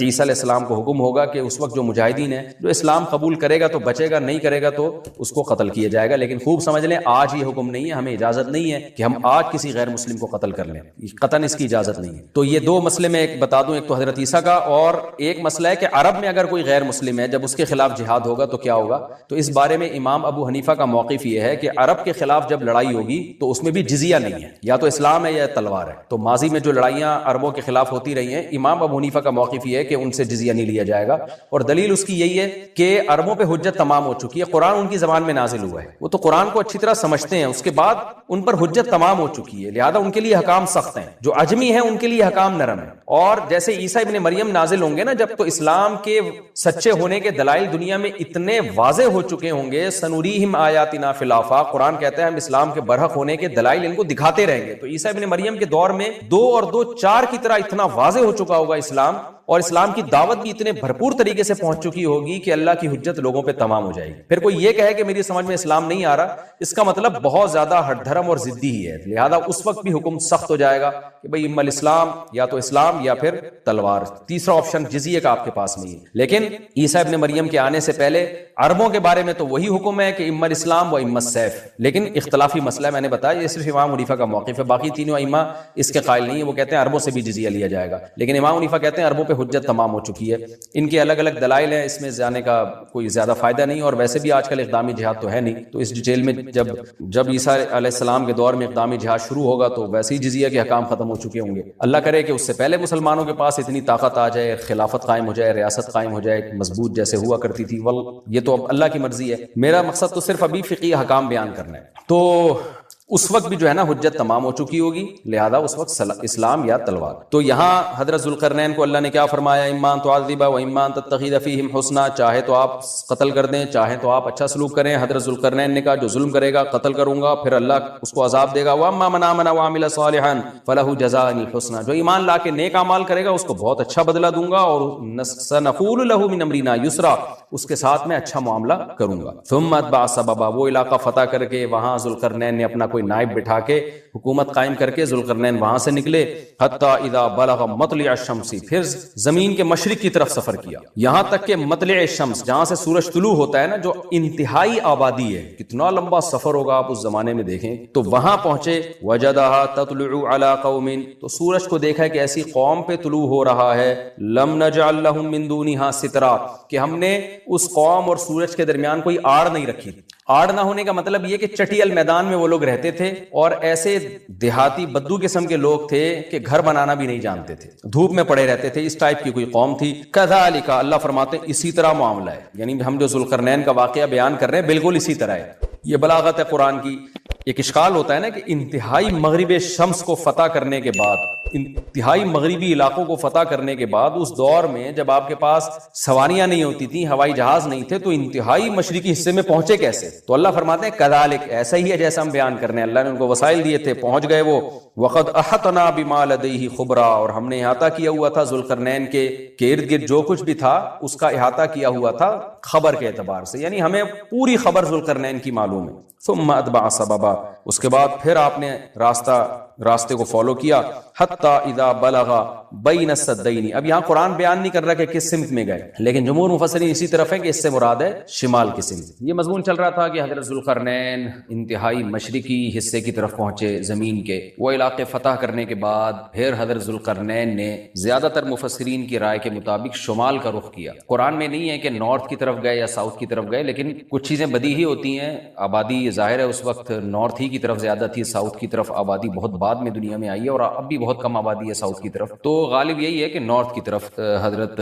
عیسیٰ علیہ السلام کو حکم ہوگا کہ اس وقت جو مجاہدین ہیں، جو اسلام قبول کرے گا تو بچے گا، نہیں کرے گا تو اس کو قتل کیا جائے گا. لیکن خوب سمجھ لیں آج یہ حکم نہیں ہے، ہمیں اجازت نہیں ہے کہ ہم آج کسی غیر مسلم کو قتل کر لیں، قطعاً اس کی اجازت نہیں ہے. تو یہ دو مسئلے میں ایک بتا دوں، ایک تو حضرت عیسیٰ کا، اور ایک مسئلہ ہے کہ عرب میں اگر کوئی غیر مسلم ہے جب اس کے خلاف جہاد ہوگا تو کیا ہوگا. تو اس بارے میں امام ابو حنیفہ کا موقف یہ ہے کہ عرب کے خلاف جب لڑائی ہوگی تو اس میں بھی جزیہ نہیں ہے، یا تو اسلام ہے یا تلوار ہے. تو ماضی میں جو لڑائیاں عربوں کے خلاف ہوتی رہی ہیں، امام ابو حنیفہ کا موقف یہ ہے کہ ان سے جزیہ نہیں لیا جائے گا. اور دلیل اس کی یہی ہے کہ عربوں پہ حجت تمام ہو چکی ہے، قرآن ان کی زبان میں نازل ہوا ہے، وہ تو قرآن کو اچھی طرح سمجھتے ہیں، اس کے بعد ان پر حجت تمام ہو چکی ہے، لہذا ان کے لیے حکام سخت ہیں. جو عجمی ہیں ان کے لیے حکام نرم ہیں. اور جیسے عیسیٰ ابن مریم نازل ہوں گے نا جب، تو اسلام کے سچے ہونے کے دلائل دنیا میں اتنے واضح ہو چکے ہوں گے. سنوریہم آیاتنا فی الآفاق، قرآن کہتا ہے ہم اسلام کے برحق ہونے کے دلائل ان کو دکھاتے رہیں گے. تو عیسیٰ ابن مریم کے دور میں 2 اور 2 4 کی طرح اتنا واضح ہو چکا ہوگا اسلام، اور اسلام کی دعوت بھی اتنے بھرپور طریقے سے پہنچ چکی ہوگی کہ اللہ کی حجت لوگوں پہ تمام ہو جائے گی. پھر کوئی یہ کہے کہ میری سمجھ میں اسلام نہیں آ رہا، اس کا مطلب بہت زیادہ ہٹ دھرم اور ضدی ہی ہے. لہذا اس وقت بھی حکم سخت ہو جائے گا کہ بھئی اما الاسلام، یا تو اسلام یا پھر تلوار. تیسرا آپشن جزیے کا آپ کے پاس نہیں ہے. لیکن عیسیٰ ابن مریم کے آنے سے پہلے عربوں کے بارے میں تو وہی حکم ہے کہ اما الاسلام و اما السیف. لیکن اختلافی مسئلہ ہے، میں نے بتایا یہ صرف امام حنیفہ کا موقف ہے، باقی تینوں ائمہ اس کے قائل نہیں ہیں. وہ کہتے ہیں عربوں سے بھی جزیہ لیا جائے گا، لیکن امام حنیفہ کہتے ہیں عربوں پہ حجت تمام ہو چکی ہے. ان کے الگ الگ دلائل ہیں، اس میں جانے کا کوئی زیادہ فائدہ نہیں. اور ویسے بھی آج کل اقدامی جہاد تو ہے نہیں، تو اس ڈیٹیل میں جب عیسیٰ علیہ السلام کے دور میں اقدامی جہاد شروع ہوگا تو ویسے ہی جزیہ کے حکام ختم ہو چکے ہوں گے. اللہ کرے کہ اس سے پہلے مسلمانوں کے پاس اتنی طاقت آ جائے، خلافت قائم ہو جائے، ریاست قائم ہو جائے مضبوط جیسے ہوا کرتی تھی. یہ تو اب اللہ کی مرضی ہے. میرا مقصد تو صرف ابھی فقہی حکام بیان کرنا ہے. تو اس وقت بھی جو ہے نا حجت تمام ہو چکی ہوگی، لہذا اس وقت اسلام یا تلوار. تو یہاں حضرت ذوالقرنین کو اللہ نے کیا فرمایا، اما ان تعذب و اما ان تتخذ فیہم حسنا، چاہے تو آپ قتل کر دیں، چاہے تو آپ اچھا سلوک کریں. حضرت ذوالقرنین نے کہا جو ظلم کرے گا قتل کروں گا، پھر اللہ اس کو عذاب دے گا. واما من آمن وعمل صالحا فلہ جزاء الحسنى، جو ایمان لا کے نیک اعمال کرے گا اس کو بہت اچھا بدلہ دوں گا، اور سنقول له من امرنا یسرا، اس کے ساتھ میں اچھا معاملہ کروں گا. ثم اتبع سببا، وہ علاقہ فتح کر کے وہاں ذوالقرنین نے اپنا کوئی نائب بٹھا کے حکومت قائم کر کے ذوالقرنین وہاں سے نکلے. حتی اذا بلغ مطلع الشمس، پھر زمین کے مشرق کی طرف سفر کیا، یہاں تک کہ مطلع الشمس جہاں سے سورج طلوع ہوتا ہے نا، جو انتہائی آبادی ہے، کتنا لمبا سفر ہوگا آپ اس زمانے میں دیکھیں. تو وہاں پہنچے، وجدہا تطلع علی قوم، تو سورج کو دیکھا کہ ایسی قوم پہ طلوع ہو رہا ہے، لم نجعل لهم من دونها سترا، کہ ہم نے اس قوم اور سورج کے درمیان کوئی آڑ نہیں رکھی. آڑ نہ ہونے کا مطلب یہ کہ چٹیل میدان میں وہ لوگ رہتے تھے، اور ایسے دیہاتی بدو قسم کے لوگ تھے کہ گھر بنانا بھی نہیں جانتے تھے، دھوپ میں پڑے رہتے تھے. اس ٹائپ کی کوئی قوم تھی. کذالک، اللہ فرماتے ہیں اسی طرح معاملہ ہے، یعنی ہم جو ذوالقرنین کا واقعہ بیان کر رہے ہیں بالکل اسی طرح ہے. یہ بلاغت ہے قرآن کی. ایک اشکال ہوتا ہے نا کہ انتہائی مغرب شمس کو فتح کرنے کے بعد، انتہائی مغربی علاقوں کو فتح کرنے کے بعد، اس دور میں جب آپ کے پاس سواریاں نہیں ہوتی تھیں، ہوائی جہاز نہیں تھے، تو انتہائی مشرقی حصے میں پہنچے کیسے؟ تو اللہ فرماتے ہیں کذالک، ایسا ہی ہے جیسا ہم بیان کرنے. اللہ نے ان کو وسائل دیے تھے، پہنچ گئے وہ. وقد احطنا بما لدیہ خبرا، اور ہم نے احاطہ کیا ہوا تھا ذوالقرنین کے ارد گرد جو کچھ بھی تھا اس کا احاطہ کیا ہوا تھا خبر کے اعتبار سے، یعنی ہمیں پوری خبر ذوالقرنین کی معلوم ہے. ثم اتبع سببا، اس کے بعد پھر آپ نے راستے کو فالو کیا. حتی اذا بلغ بین السدین، اب یہاں قرآن بیان نہیں کر رہا کہ کس سمت میں گئے، لیکن جمہور مفسرین اسی طرف ہیں کہ اس سے مراد ہے شمال کی سمت. یہ مضمون چل رہا تھا کہ حضرت ذوالقرنین انتہائی مشرقی حصے کی طرف پہنچے زمین کے. وہ علاقے فتح کرنے کے بعد پھر حضرت ذوالقرنین نے زیادہ تر مفسرین کی رائے کے مطابق شمال کا رخ کیا. قرآن میں نہیں ہے کہ نارتھ کی طرف گئے یا ساؤتھ کی طرف گئے، لیکن کچھ چیزیں بدیہی ہوتی ہیں. آبادی ظاہر ہے اس وقت نارتھ ہی کی طرف زیادہ تھی، ساؤتھ کی طرف آبادی بہت بعد میں دنیا میں آئی ہے، اور اب بھی بہت کم آبادی ہے ساؤتھ کی طرف. تو غالب یہی ہے کہ نارتھ کی طرف حضرت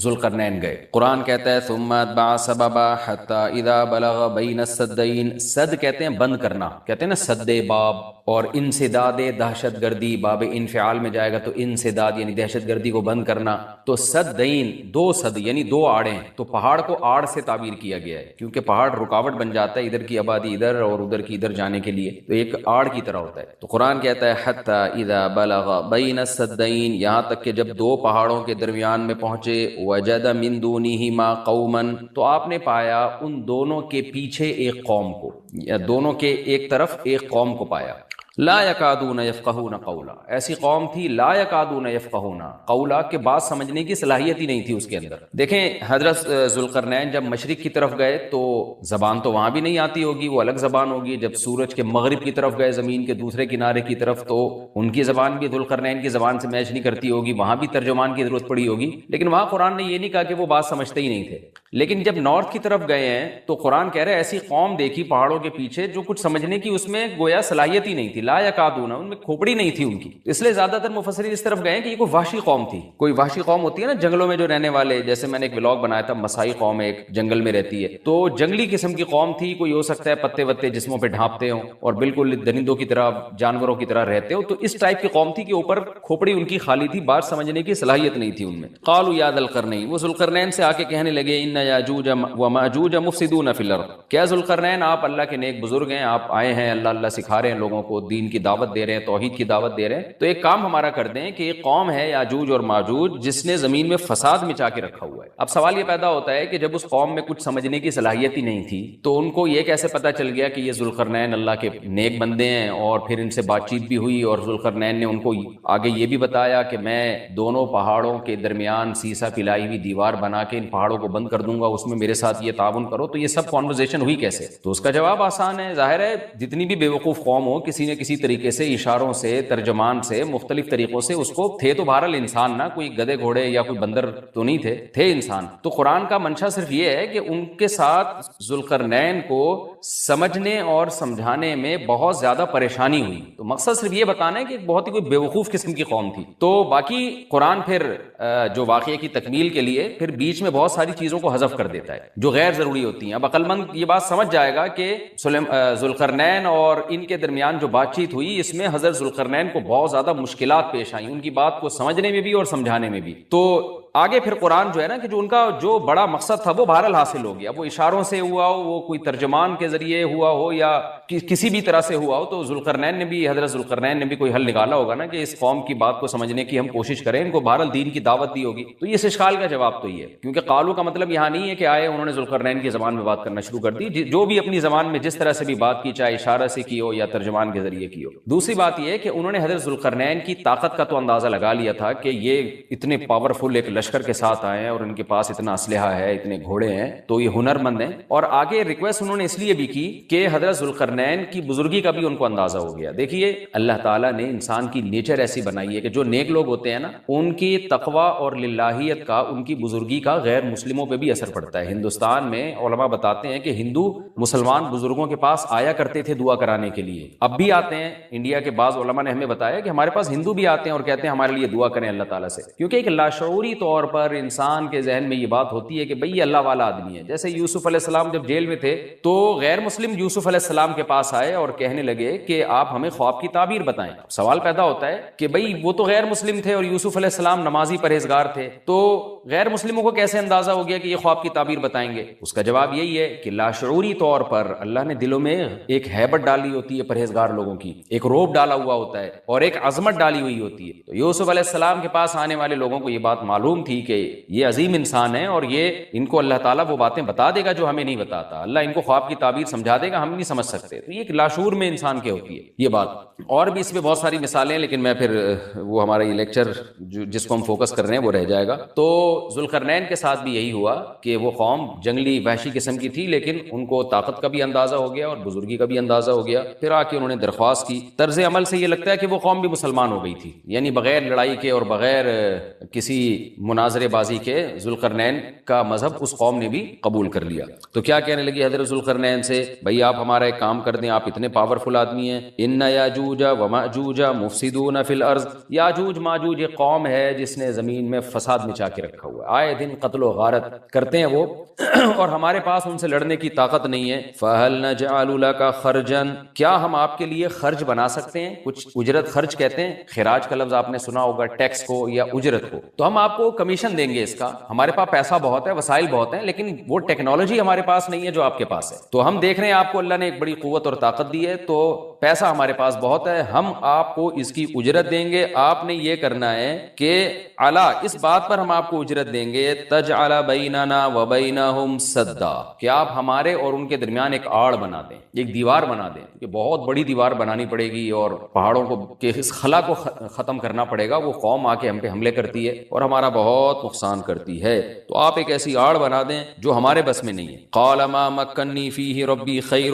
ذوالقرنین گئے. قرآن کہتا ہے ثم اتبع سببا حتی اذا بلغ بین السدین. سد کہتے ہیں بند کرنا، کہتے ہیں نا سد باب، اور انسداد دہشت گردی، باب انفعال میں جائے گا تو انسداد یعنی دہشت گردی کو بند کرنا. تو سدین، 2 سد یعنی 2 آڑیں. تو پہاڑ کو آڑ سے تعبیر کیا گیا ہے کیونکہ پہاڑ رکاوٹ بن جاتا ہے ادھر کی آبادی ادھر اور ادھر کی ادھر جانے کے لیے، تو ایک آڑ کی طرح ہوتا ہے. تو قرآن کہتا ہے حتی اذا بلغ بین السدین، یہاں تک کہ جب 2 پہاڑوں کے درمیان میں پہنچے. وجد من دونہما قوما، تو آپ نے پایا ان دونوں کے پیچھے ایک قوم کو، یا دونوں کے ایک طرف ایک قوم کو پایا. لا یکادون یفقہون قولا، ایسی قوم تھی لا یکادون یفقہون قولا کہ بات سمجھنے کی صلاحیت ہی نہیں تھی اس کے اندر۔ دیکھیں حضرت ذوالقرنین جب مشرق کی طرف گئے تو زبان تو وہاں بھی نہیں آتی ہوگی، وہ الگ زبان ہوگی۔ جب سورج کے مغرب کی طرف گئے، زمین کے دوسرے کنارے کی طرف، تو ان کی زبان بھی ذوالقرنین کی زبان سے میچ نہیں کرتی ہوگی، وہاں بھی ترجمان کی ضرورت پڑی ہوگی۔ لیکن وہاں قرآن نے یہ نہیں کہا کہ وہ بات سمجھتے ہی نہیں تھے۔ لیکن جب نارتھ کی طرف گئے ہیں تو قرآن کہہ رہے ہیں ایسی قوم دیکھی پہاڑوں کے پیچھے جو کچھ سمجھنے کی اس میں گویا صلاحیت ہی نہیں تھی، لا یکادون، ان میں کھوپڑی نہیں تھی ان کی۔ اس لیے زیادہ تر مفسرین اس طرف گئے کہ یہ کوئی وحشی قوم تھی۔ کوئی وحشی قوم ہوتی ہے نا جنگلوں میں جو رہنے والے، جیسے میں نے ایک ولاگ بنایا تھا، مسائی قوم ایک جنگل میں رہتی ہے، تو جنگلی قسم کی قوم تھی۔ کوئی ہو سکتا ہے پتے وتے جسموں پہ ڈھانپتے ہوں اور بالکل درندوں کی طرح، جانوروں کی طرح رہتے ہو، تو اس ٹائپ کی قوم تھی کہ اوپر کھوپڑی ان کی خالی تھی، بات سمجھنے کی صلاحیت نہیں تھی ان میں۔ قالوا یا ذا القرنین، وہ ذوالقرنین سے آ کے کہنے لگے ان یاجوج وماجوج مفسدون فی الارض، کیا ذوالقرنین آپ اللہ کے نیک بزرگ ہیں، آپ آئے ہیں اللہ اللہ سکھا رہے ہیں لوگوں کو، دین کی دعوت دے رہے ہیں، توحید کی دعوت دے رہے ہیں، تو ایک کام ہمارا کر دیں کہ ایک قوم ہے یاجوج اور ماجوج جس نے زمین میں فساد مچا کے رکھا ہوا ہے۔ اب سوال یہ پیدا ہوتا ہے کہ جب اس قوم میں کچھ سمجھنے کی صلاحیت ہی نہیں تھی تو ان کو یہ کیسے پتا چل گیا کہ یہ ذوالقرنین اللہ کے نیک بندے ہیں، اور پھر ان سے بات چیت بھی ہوئی اور ذوالقرنین نے ان کو آگے یہ بھی بتایا کہ میں دونوں پہاڑوں کے درمیان سیسا پلائی ہوئی دیوار بنا کے ان پہاڑوں کو بند کر دوں گا، اس میں میرے ساتھ یہ تعاون کرو، تو یہ سب کانورزیشن ہوئی کیسے؟ تو اس کا جواب آسان ہے، ظاہر ہے جتنی بھی بیوقوف قوم ہو کسی نہ کسی طریقے سے، اشاروں سے، ترجمان سے، مختلف طریقوں سے اس کو تھے تو بہرحال انسان نا، کوئی گدھے گھوڑے یا کوئی بندر تو نہیں تھے انسان۔ تو قرآن کا منشا صرف یہ ہے کہ ان کے ساتھ ذوالقرنین کو سمجھنے اور سمجھانے میں بہت زیادہ پریشانی ہوئی، تو مقصد صرف یہ بتانا ہے کہ بہت ہی کوئی بیوقوف قسم کی قوم تھی۔ تو باقی قرآن پھر جو واقعے کی تکمیل کے لیے پھر بیچ میں بہت ساری چیزوں کو حذف کر دیتا ہے جو غیر ضروری ہوتی ہیں۔ اب عقل مند یہ بات سمجھ جائے گا کہ ذوالقرنین اور ان کے درمیان جو بات چیت ہوئی اس میں حضرت ذوالقرنین کو بہت زیادہ مشکلات پیش آئیں، ان کی بات کو سمجھنے میں بھی اور سمجھانے میں بھی۔ تو آگے پھر قرآن جو ہے نا کہ جو ان کا جو بڑا مقصد تھا وہ بہرحال حاصل ہو گیا، وہ اشاروں سے ہوا ہو، وہ کوئی ترجمان کے ذریعے ہوا ہو یا کسی بھی طرح سے ہوا ہو، تو ذوالقرنین نے بھی، حضرت ذوالقرنین نے بھی کوئی حل نکالا ہوگا نا کہ اس قوم کی بات کو سمجھنے کی ہم کوشش کریں، ان کو بہرحال دین کی دعوت دی ہوگی۔ تو اس اشکال کا جواب تو یہ ہے، کیونکہ قالو کا مطلب یہاں نہیں ہے کہ آئے انہوں نے ذوالقرنین کی زبان میں بات کرنا شروع کر دی، جو بھی اپنی زبان میں جس طرح سے بھی بات کی، چاہے اشارہ سے کی ہو یا ترجمان کے ذریعے کی ہو۔ دوسری بات یہ ہے کہ انہوں نے حضرت ذوالقرنین کی طاقت کا تو اندازہ لگا لیا تھا کہ یہ اتنے پاورفل ایک لشکر کے ساتھ آئے اور ان کے پاس اتنا اسلحہ ہے، اتنے گھوڑے ہیں، تو یہ ہنر مند ہیں۔ اور آگے ریکویسٹ انہوں نے اس لیے بھی کی کہ حضرت ذوالقرنین کی بزرگی کا بھی ان کو اندازہ ہو گیا۔ دیکھیے اللہ تعالیٰ نے انسان کی نیچر ایسی بنائی ہے کہ جو نیک لوگ ہوتے ہیں نا ان کی تقوی اور للہیت کا، ان کی بزرگی کا غیر مسلموں پہ بھی اثر پڑتا ہے۔ ہندوستان میں علماء بتاتے ہیں کہ ہندو مسلمان بزرگوں کے پاس آیا کرتے تھے دعا کرانے کے لیے، اب بھی آتے ہیں۔ انڈیا کے بعض علماء نے ہمیں بتایا کہ ہمارے پاس ہندو بھی آتے ہیں اور کہتے ہیں ہمارے لیے دعا کریں اللہ تعالیٰ سے، کیونکہ ایک لاشعوری طور پر انسان کے ذہن میں یہ بات ہوتی ہے کہ بھئی یہ اللہ والا آدمی ہے۔ جیسے یوسف علیہ السلام جب جیل میں تھے تو غیر مسلم یوسف علیہ السلام کے پاس آئے اور کہنے لگے کہ آپ ہمیں خواب کی تعبیر بتائیں۔ سوال پیدا ہوتا ہے کہ بھئی وہ تو غیر مسلم تھے اور یوسف علیہ السلام نمازی پرہیزگار تھے، تو غیر مسلموں کو کیسے اندازہ ہو گیا کہ یہ خواب کی تعبیر بتائیں گے؟ اس کا جواب یہی ہے کہ لاشعوری طور پر اللہ نے دلوں میں ایک ہیبت ڈالی ہوتی ہے پرہیزگار لوگوں کی، ایک روب ڈالا ہوا ہوتا ہے اور ایک عظمت ڈالی ہوئی ہوتی ہے۔ تو یوسف علیہ السلام کے پاس آنے والے لوگوں کو یہ بات معلوم تھی کہ یہ عظیم انسان ہے اور یہ ان کو اللہ تعالیٰ وہ باتیں بتا دے گا جو ہمیں نہیں بتاتا، اللہ ان کو خواب کی تعبیر سمجھا دے گا، ہم نہیں سمجھ سکتے۔ تو یہ ایک لاشعور میں انسان کے ہوتی ہے یہ بات۔ اور بھی اس میں بہت ساری مثالیں، لیکن میں پھر وہ ہمارا یہ لیکچر جس کو ہم فوکس کر رہے ہیں وہ رہ جائے گا۔ تو ذوالقرنین کے ساتھ بھی یہی ہوا کہ وہ قوم جنگلی وحشی قسم کی تھی، لیکن ان کو طاقت کا بھی اندازہ ہو گیا اور بزرگی کا بھی اندازہ ہو گیا۔ پھر آ کے انہوں نے درخواست کی، طرز عمل سے یہ لگتا ہے کہ وہ قوم بھی مسلمان ہو گئی تھی، یعنی بغیر لڑائی کے اور بغیر کسی مناظرے بازی کے ذوالقرنین کا مذہب اس قوم نے بھی قبول کر لیا۔ تو کیا کہنے لگی حضرت ذوالقرنین سے، بھئی آپ ہمارا ایک کام کر دیں، آپ اتنے پاورفل آدمی ہیں، ان یاجوج وماجوج مفسدون فی الارض، یاجوج ماجوج ایک قوم ہے جس نے زمین میں فساد مچا کے رکھا ہوا ہے، آئے دن قتل و غارت کرتے ہیں وہ اور ہمارے پاس ان سے لڑنے کی طاقت نہیں ہے۔ فہل نجعل لک خرجا، کیا ہم آپ کے لیے خرچ بنا سکتے ہیں؟ کچھ اجرت خرچ کہتے ہیں، خراج کا لفظ آپ نے سنا ہوگا، ٹیکس کو یا اجرت کو، تو ہم آپ کو کمیشن دیں گے اس کا, ہمارے پاس پیسہ بہت ہے, وسائل بہت ہیں, لیکن وہ ٹیکنالوجی ہمارے پاس نہیں ہے جو آپ کے پاس ہے. تو ہم دیکھ رہے ہیں آپ کو اللہ نے ایک بڑی قوت اور طاقت دی ہے, تو پیسہ ہمارے پاس بہت ہے, ہم آپ کو اس کی اجرت دیں گے. آپ نے یہ کرنا ہے کہ علا, اس بات پر ہم آپ کو اجرت دیں گے, تجعل بیننا و بینہم سدا, کہ آپ ہمارے اور ان کے درمیان ایک آڑ بنا دیں, ایک دیوار بنا دیں, کہ بہت بڑی دیوار بنانی پڑے گی اور پہاڑوں کو کے اس خلا کو ختم کرنا پڑے گا. وہ قوم آ کے ہم پہ حملے کرتی ہے اور ہمارا بہت نقصان کرتی ہے, تو آپ ایک ایسی آڑ بنا دیں جو ہمارے بس میں نہیں ہے. قال ما مکنی فیہ ربی خیر,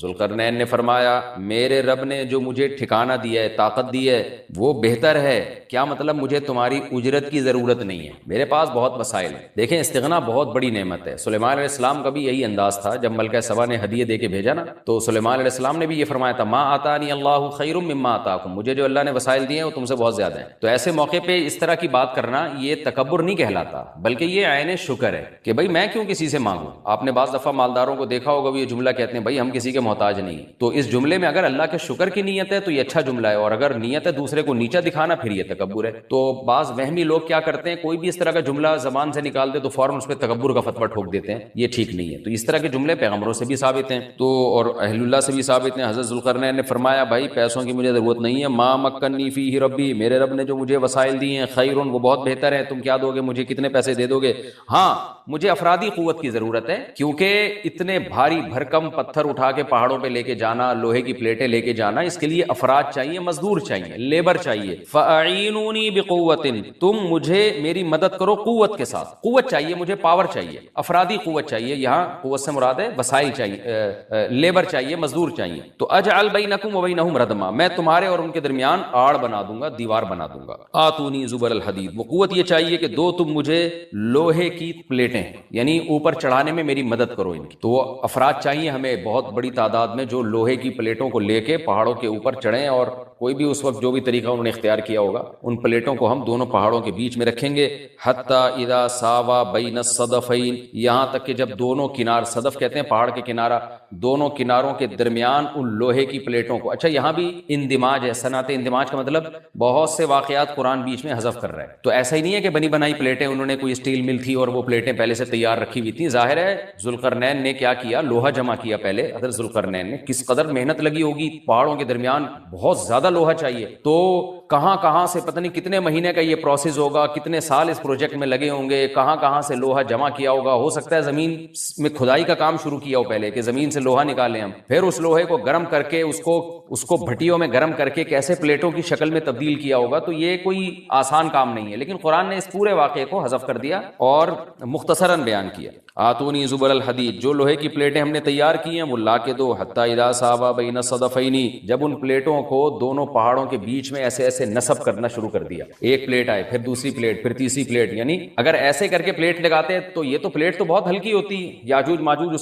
ذوالقرنین نے فرمایا میرے رب نے جو مجھے ٹھکانہ دیا ہے, طاقت دی ہے, وہ بہتر ہے. کیا مطلب؟ مجھے تمہاری اجرت کی ضرورت نہیں ہے, میرے پاس بہت وسائل ہیں. دیکھیں استغنا بہت بڑی نعمت ہے. سلیمان علیہ السلام کا بھی یہی انداز تھا, جب ملکہ سبا نے ہدیے دے کے بھیجا نا, تو سلیمان علیہ السلام نے بھی یہ فرمایا تھا ما آتانی اللہ خیر مما آتاکم, مجھے جو اللہ نے وسائل دیے ہیں وہ تم سے بہت زیادہ ہیں. تو ایسے موقع پہ اس طرح کی بات کرنا یہ تکبر نہیں کہلاتا, بلکہ یہ عین شکر ہے کہ بھائی میں کیوں کسی سے مانگوں. آپ نے بعض دفعہ مالداروں کو دیکھا ہوگا, وہ یہ جملہ کہتے ہیں بھائی ہم کسی کے محتاج نہیں. تو اس جملے میں اگر اللہ کے شکر کی نیت ہے تو یہ اچھا جملہ ہے, اور اگر نیت ہے دوسرے کو نیچا دکھانا پھر یہ تکبر ہے. تو بعض وہمی لوگ کیا کرتے ہیں, کوئی بھی اس طرح کا جملہ زبان سے نکال دے تو فوراً اس پہ تکبر کا فتویٰ ٹھوک دیتے ہیں, یہ ٹھیک نہیں ہے. تو اس طرح کے جملے پیغمبروں سے بھی ثابت ہیں تو اور اہل اللہ سے بھی ثابت ہیں. حضرت ذوالقرنین نے فرمایا بھائی پیسوں کی مجھے ضرورت نہیں ہے, ما مکنی فیہ ربی, میرے رب نے جو مجھے وسائل دیے ہیں, خیرون, وہ بہت بہتر ہے. تم کیا دو گے مجھے, کتنے پیسے دے دو گے؟ ہاں مجھے افرادی قوت کی ضرورت ہے, کیونکہ اتنے بھاری بھرکم پتھر اٹھا کے پہاڑوں پہ لے کے جانا, لوہے کی پلیٹیں لے کے جانا, اس کے لیے افراد چاہیے, مزدور چاہیے, لیبر چاہیے. فاعینونی بقوت, تم مجھے میری مدد کرو قوت کے ساتھ. قوت چاہیے مجھے, پاور چاہیے, افرادی قوت چاہیے. یہاں قوت سے مراد ہے وسائل چاہیے, لیبر چاہیے, مزدور چاہیے. تو اجعل بینکم و بینہم ردما, میں تمہارے اور ان کے درمیان آڑ بنا دوں گا, دیوار بنا دوں گا. آتونی زبر الحدید, وہ قوت یہ چاہیے کہ دو تم مجھے لوہے کی پلیٹیں, یعنی اوپر چڑھانے میں میری مدد کرو ان کی. تو وہ افراد چاہیے ہمیں بہت بڑی تعداد میں جو لوہے کی پلیٹوں کو لے کے پہاڑوں کے اوپر چڑھیں, اور کوئی بھی اس وقت جو بھی طریقہ انہوں نے اختیار کیا ہوگا, ان پلیٹوں کو ہم دونوں پہاڑوں کے بیچ میں رکھیں گے. حتی اذا ساوا بین الصدفین, یہاں تک کہ جب دونوں کنار, صدف کہتے ہیں پہاڑ کے کنارہ, دونوں کناروں کے درمیان ان لوہے کی پلیٹوں کو. اچھا یہاں بھی اندماج ہے, صنعت اندماج کا مطلب بہت سے واقعات قرآن بیچ میں حذف کر رہا ہے. تو ایسا ہی نہیں ہے کہ بنی بنائی پلیٹیں, انہوں نے کوئی اسٹیل مل تھی اور وہ پلیٹیں پہلے سے تیار رکھی ہوئی تھیں. ظاہر ہے ذوالقرنین نے کیا کیا, لوہا جمع کیا پہلے. حضرت ذوالقرنین نے کس قدر محنت لگی ہوگی, پہاڑوں کے درمیان بہت زیادہ لوہا چاہیے, تو کہاں سے پتہ نہیں کتنے مہینے کا یہ پروسیس ہوگا, کتنے سال اس پروجیکٹ میں لگے ہوں گے, کہاں سے لوہا جمع کیا ہوگا. ہو سکتا ہے زمین میں کھدائی کا کام شروع کیا ہو پہلے, کہ زمین سے لوہا نکالیں ہم, پھر اس لوہے کو گرم کر کے اس کو بھٹیوں میں گرم کر کے کیسے پلیٹوں کی شکل میں تبدیل کیا ہوگا. تو یہ کوئی آسان کام نہیں ہے, لیکن قرآن نے اس پورے واقعے کو حذف کر دیا اور مختصراً بیان کیا. آتونی زبر الحدید, جو لوہے کی پلیٹیں ہم نے تیار کی ہیں وہ لا کے دو. حتی اذا ساوا بین الصدفین, جب ان پلیٹوں کو دونوں پہاڑوں کے بیچ میں ایسے نصب کرنا شروع کر دیا, ایک پلیٹ آئے, پھر دوسری پلیٹ, پھر تیسری پلیٹ. یعنی اگر ایسے کر کے پلیٹ لگاتے تو یہ تو پلیٹ تو بہت ہلکی ہوتی, یاجوج ماجوج